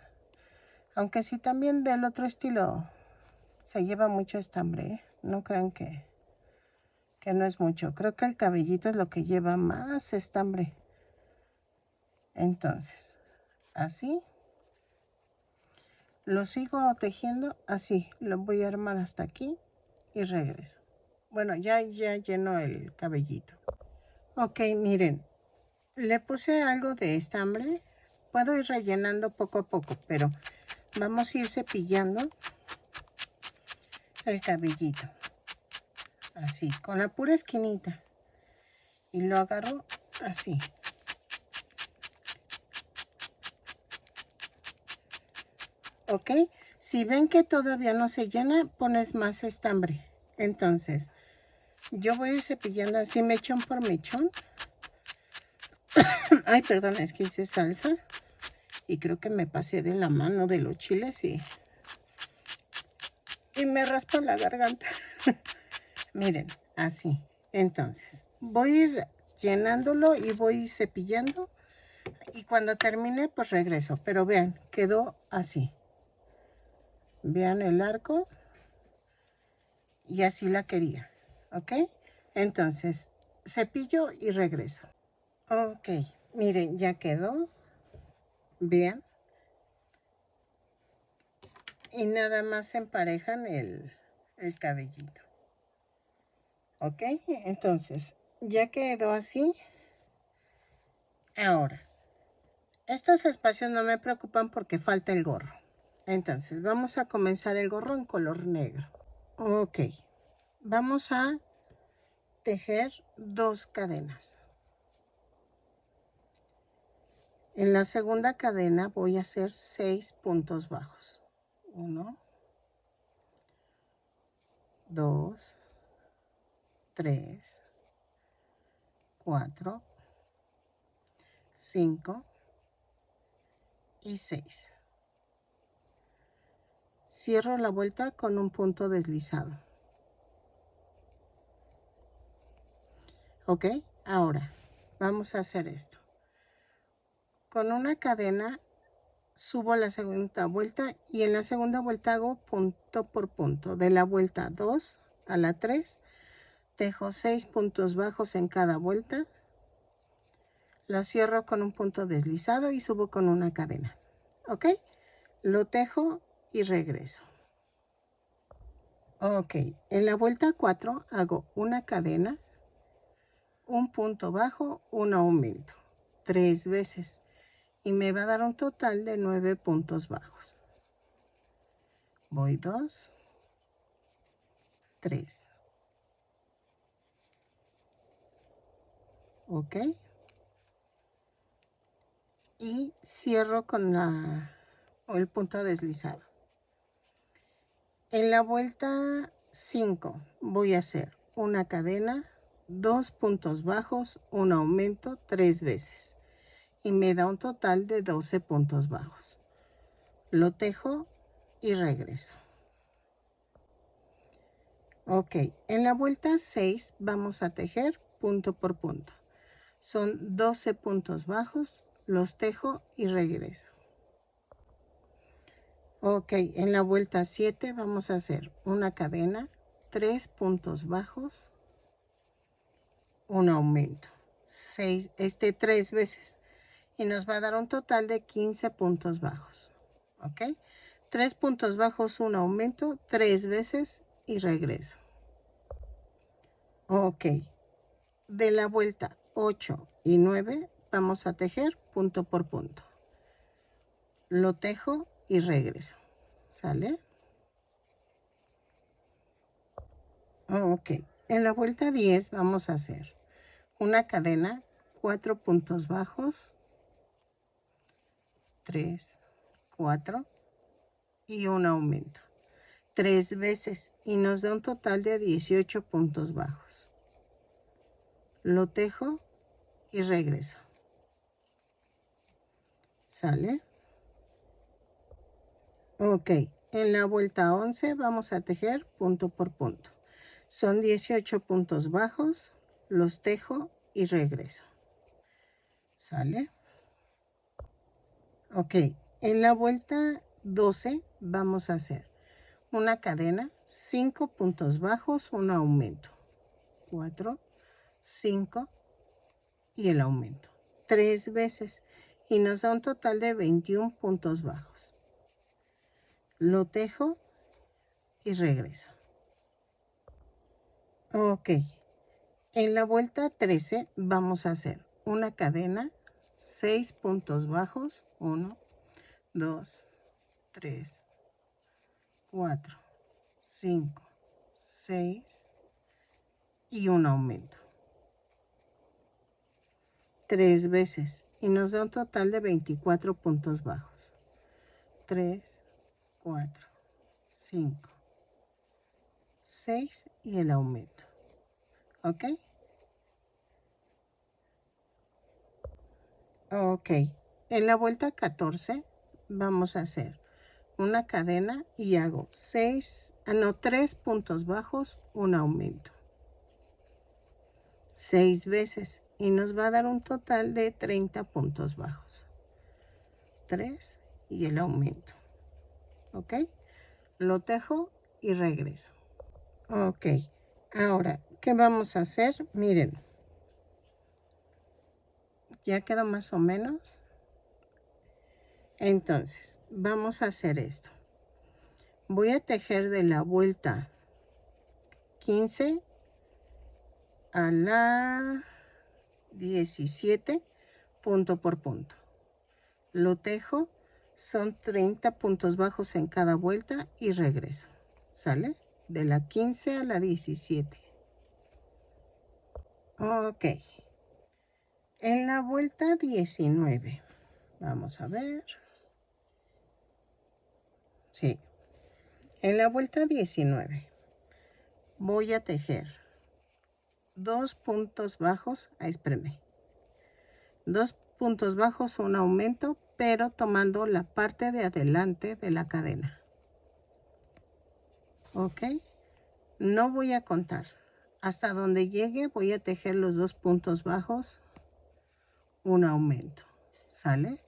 Aunque sí también del otro estilo se lleva mucho estambre, ¿eh? No crean que no es mucho. Creo que el cabellito es lo que lleva más estambre. Entonces, así. Lo sigo tejiendo así. Lo voy a armar hasta aquí y regreso. Bueno, ya lleno el cabellito. Ok, miren. Le puse algo de estambre. Puedo ir rellenando poco a poco, pero vamos a ir cepillando el cabellito. Así, con la pura esquinita. Y lo agarro así. ¿Ok? Si ven que todavía no se llena, pones más estambre. Entonces, yo voy a ir cepillando así mechón por mechón. Ay, perdón, es que hice salsa. Y creo que me pasé de la mano de los chiles y me raspa la garganta. Miren, así. Entonces, voy a ir llenándolo y voy cepillando. Y cuando termine, pues regreso. Pero vean, quedó así. Vean el arco. Y así la quería. ¿Ok? Entonces, cepillo y regreso. Ok, miren, ya quedó. Vean. Y nada más emparejan el cabellito. ¿Ok? Entonces, ya quedó así. Ahora, estos espacios no me preocupan porque falta el gorro. Entonces, vamos a comenzar el gorro en color negro. Ok, vamos a tejer 2 cadenas. En la segunda cadena voy a hacer 6 puntos bajos. 1, 2, 3, 4, 5 y 6. Cierro la vuelta con un punto deslizado. ¿Ok? Ahora vamos a hacer esto. Con una cadena subo la segunda vuelta y en la segunda vuelta hago punto por punto. De la vuelta 2 a la 3 dejo 6 puntos bajos en cada vuelta. La cierro con un punto deslizado y subo con una cadena. ¿Ok? Lo tejo y regreso. Ok, en la vuelta 4 hago una cadena, un punto bajo, un aumento, 3 veces. Y me va a dar un total de 9 puntos bajos. Voy 2, 3. Ok. Y cierro con el punto deslizado. En la vuelta 5 voy a hacer una cadena, 2 puntos bajos, un aumento 3 veces. Y me da un total de 12 puntos bajos. Lo tejo y regreso. Ok, en la vuelta 6 vamos a tejer punto por punto. Son 12 puntos bajos, los tejo y regreso. Ok, en la vuelta 7 vamos a hacer una cadena, 3 puntos bajos, un aumento, 3 veces. Y nos va a dar un total de 15 puntos bajos. Ok, 3 puntos bajos, un aumento, 3 veces y regreso. Ok, de la vuelta 8 y 9 vamos a tejer punto por punto. Lo tejo y regreso. ¿Sale? Ok, en la vuelta 10 vamos a hacer una cadena, 4 puntos bajos, 3, 4 y un aumento. 3 veces y nos da un total de 18 puntos bajos. Lo tejo y regreso. ¿Sale? Ok, en la vuelta 11 vamos a tejer punto por punto. Son 18 puntos bajos, los tejo y regreso. ¿Sale? Ok, en la vuelta 12 vamos a hacer una cadena, 5 puntos bajos, un aumento. 4, 5 y el aumento. 3 veces y nos da un total de 21 puntos bajos. Lo tejo y regreso. Ok, en la vuelta 13 vamos a hacer una cadena, 6 puntos bajos, 1, 2, 3, 4, 5, 6 y un aumento. 3 veces y nos da un total de 24 puntos bajos. 3, 4, 5, 6 y el aumento. ¿Ok? Ok. En la vuelta 14 vamos a hacer una cadena y hago 3 puntos bajos, un aumento. 6 veces y nos va a dar un total de 30 puntos bajos. 3 y el aumento. ¿Ok? Lo tejo y regreso. Ok, ahora, ¿qué vamos a hacer? Miren, ya quedó más o menos. Entonces, vamos a hacer esto. Voy a tejer de la vuelta 15 a la 17, punto por punto. Lo tejo, son 30 puntos bajos en cada vuelta y regreso. ¿Sale? De la 15 a la 17. Ok. En la vuelta 19, vamos a ver. Sí. En la vuelta 19 voy a tejer 2 puntos bajos, espérame, 2 puntos bajos, un aumento, pero tomando la parte de adelante de la cadena. Ok, no voy a contar, hasta donde llegue voy a tejer los 2 puntos bajos, un aumento, ¿sale?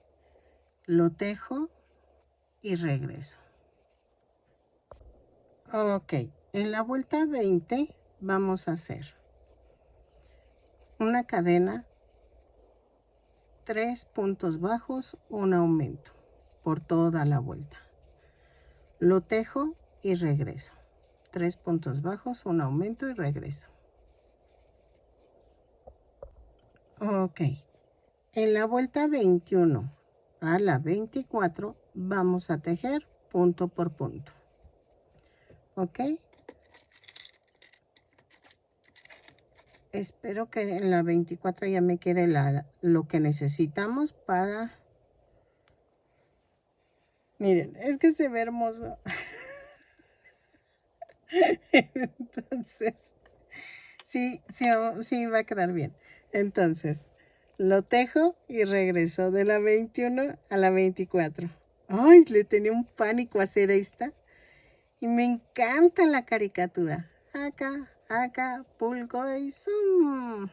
Lo tejo y regreso. Ok, en la vuelta 20 vamos a hacer una cadena, 3 puntos bajos, un aumento por toda la vuelta. Lo tejo y regreso. 3 puntos bajos, un aumento y regreso. Ok, en la vuelta 21 a la 24 vamos a tejer punto por punto. Ok, espero que en la 24 ya me quede lo que necesitamos para... Miren, es que se ve hermoso. Entonces, sí va a quedar bien. Entonces, lo tejo y regreso de la 21 a la 24. Ay, le tenía un pánico a hacer esta. Y me encanta la caricatura. Acá, pulgo y zoom.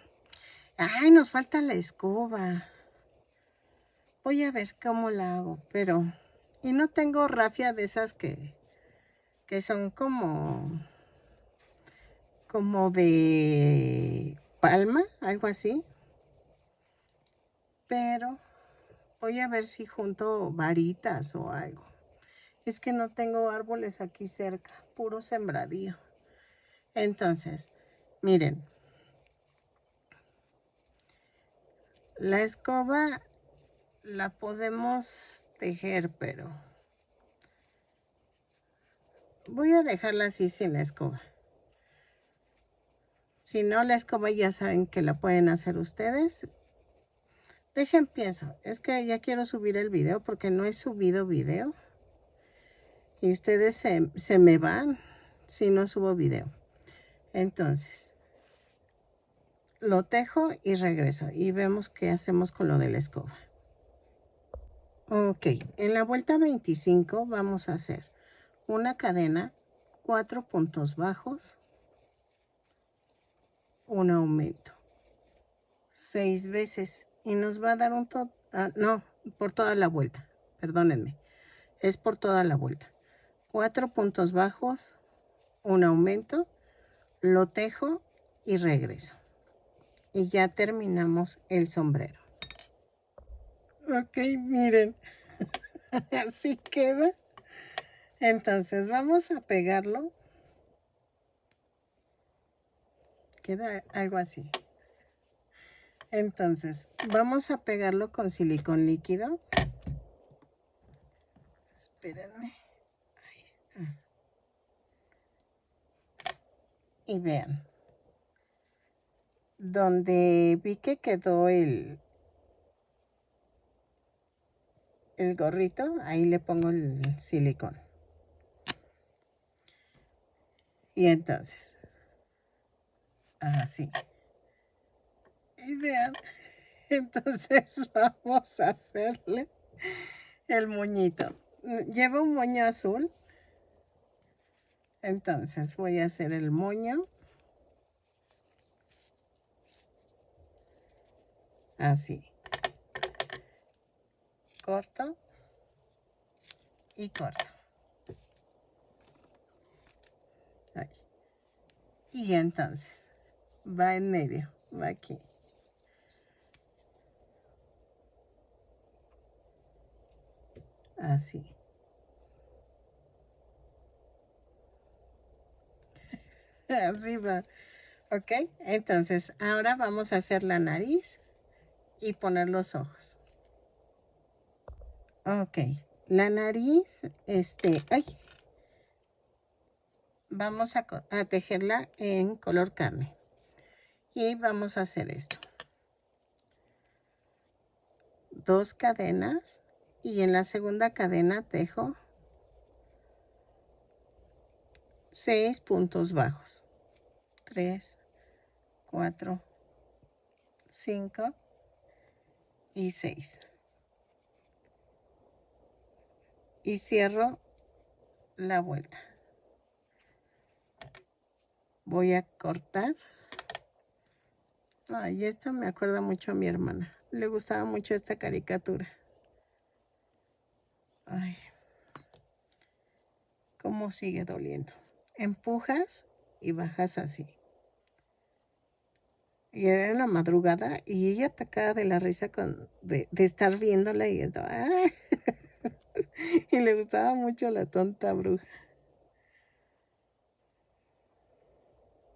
Ay, nos falta la escoba. Voy a ver cómo la hago, pero... Y no tengo rafia de esas que son como de palma, algo así. Pero voy a ver si junto varitas o algo. Es que no tengo árboles aquí cerca, puro sembradío. Entonces, miren. La escoba la podemos tejer, pero voy a dejarla así sin la escoba. Si no, la escoba ya saben que la pueden hacer ustedes. Pienso, es que ya quiero subir el video porque no he subido video. Y ustedes se me van si no subo video. Entonces, lo tejo y regreso. Y vemos qué hacemos con lo de la escoba. Ok, en la vuelta 25 vamos a hacer una cadena, 4 puntos bajos, un aumento, 6 veces y nos va a dar un total, no, por toda la vuelta, perdónenme, es por toda la vuelta. 4 puntos bajos, un aumento, lo tejo y regreso. Y ya terminamos el sombrero. Ok, miren, así queda. Entonces vamos a pegarlo. Queda algo así. Entonces, vamos a pegarlo con silicón líquido. Espérenme. Ahí está. Y vean. Donde vi que quedó el gorrito, ahí le pongo el silicón. Y entonces, así. Y vean. Entonces vamos a hacerle el moñito. Lleva un moño azul. Entonces voy a hacer el moño. Así. Corto. Y corto. Ahí. Y entonces va en medio. Va aquí. Así. Así va. Ok, entonces ahora vamos a hacer la nariz y poner los ojos. Ok, la nariz, ay, vamos a tejerla en color carne. Y vamos a hacer esto. 2 cadenas y en la segunda cadena tejo 6 puntos bajos. 3, 4, 5 y 6. Y cierro la vuelta. Voy a cortar. Ay, esta me acuerda mucho a mi hermana. Le gustaba mucho esta caricatura. Ay, cómo sigue doliendo. Empujas y bajas así. Y era en la madrugada y ella atacada de la risa de estar viéndola y ¡ay! Y le gustaba mucho la tonta bruja.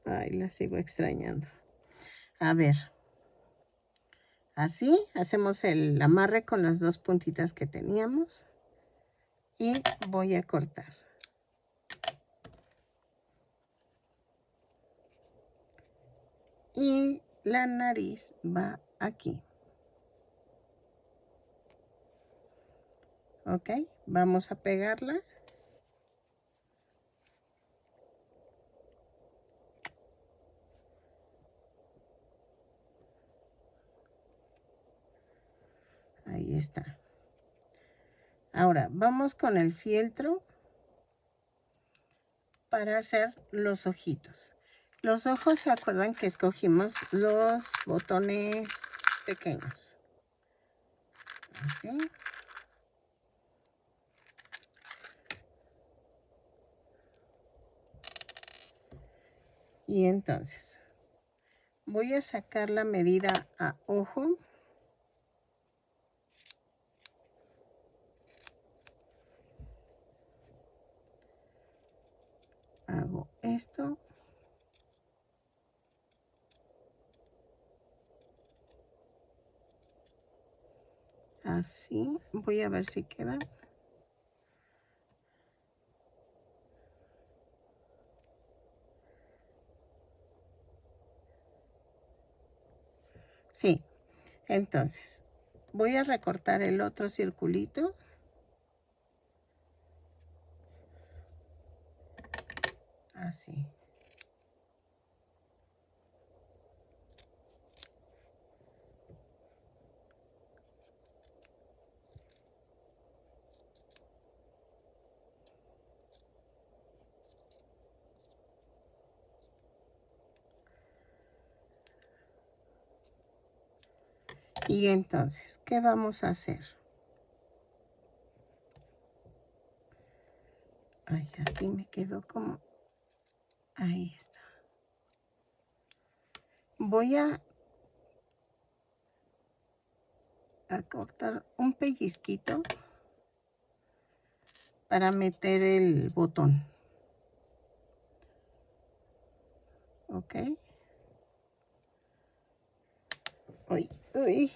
Ay, la sigo extrañando. A ver. Así hacemos el amarre con las dos puntitas que teníamos. Y voy a cortar. Y la nariz va aquí. Ok, vamos a pegarla. Ahí está. Ahora vamos con el fieltro para hacer los ojitos. Los ojos, ¿se acuerdan que escogimos los botones pequeños? Así. Y entonces voy a sacar la medida a ojo. Hago esto. Así. Voy a ver si queda. Sí. Entonces, voy a recortar el otro circulito. Así. Y entonces, ¿qué vamos a hacer? Ay, aquí me quedó como... Ahí está. Voy a cortar un pellizquito para meter el botón. ¿Ok? Uy, uy.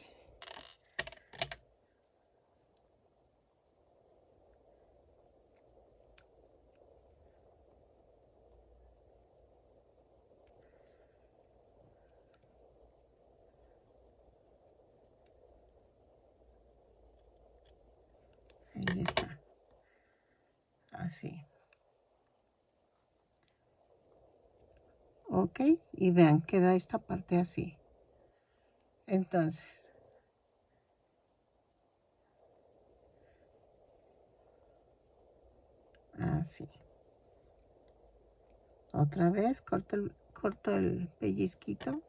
Ahí está. Así. Ok, y vean, queda esta parte así. Entonces, así. Otra vez corto el pellizquito.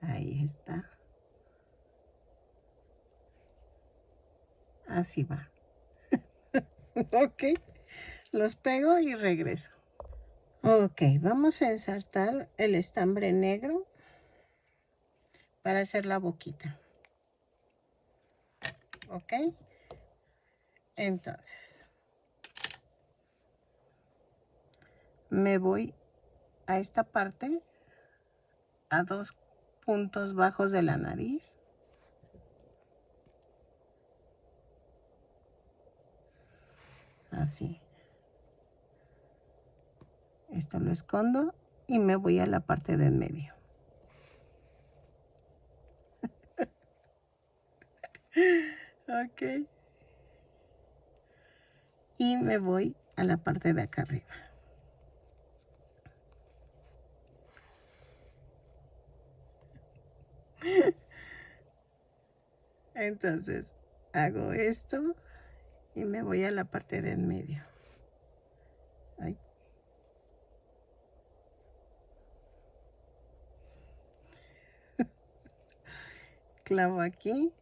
Ahí está. Así va. Ok, los pego y regreso. Ok, vamos a ensartar el estambre negro para hacer la boquita. Ok, entonces me voy a esta parte, a 2 puntos bajos de la nariz. Así. Esto lo escondo y me voy a la parte de en medio. Ok. Y me voy a la parte de acá arriba. Entonces hago esto y me voy a la parte de en medio. Ay. Clavo aquí.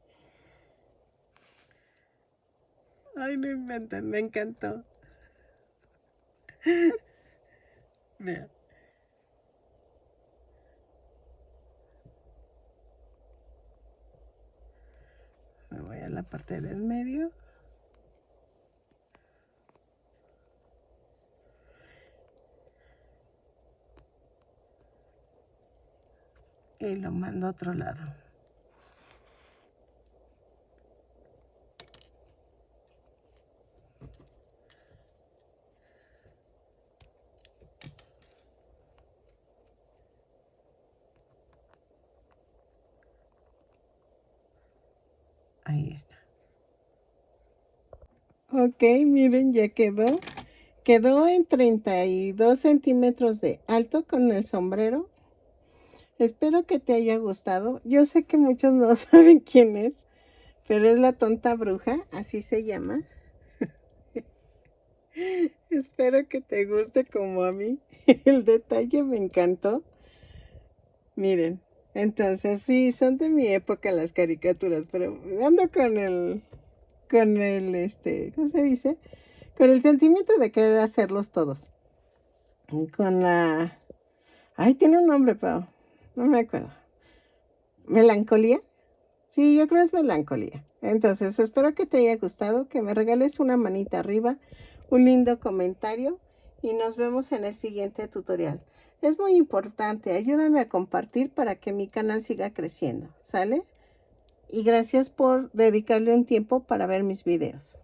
Ay, no inventan, me encantó. Vean. Me voy a la parte del medio. Y lo mando a otro lado. Ahí está. Ok, miren, ya quedó. Quedó en 32 centímetros de alto con el sombrero. Espero que te haya gustado. Yo sé que muchos no saben quién es, pero es la tonta bruja, así se llama. Espero que te guste como a mí. El detalle me encantó. Miren, entonces sí, son de mi época las caricaturas, pero ando ¿cómo se dice? Con el sentimiento de querer hacerlos todos. Y con la, ay, tiene un nombre, pero no me acuerdo. ¿Melancolía? Sí, yo creo que es melancolía. Entonces, espero que te haya gustado, que me regales una manita arriba, un lindo comentario y nos vemos en el siguiente tutorial. Es muy importante, ayúdame a compartir para que mi canal siga creciendo, ¿sale? Y gracias por dedicarle un tiempo para ver mis videos.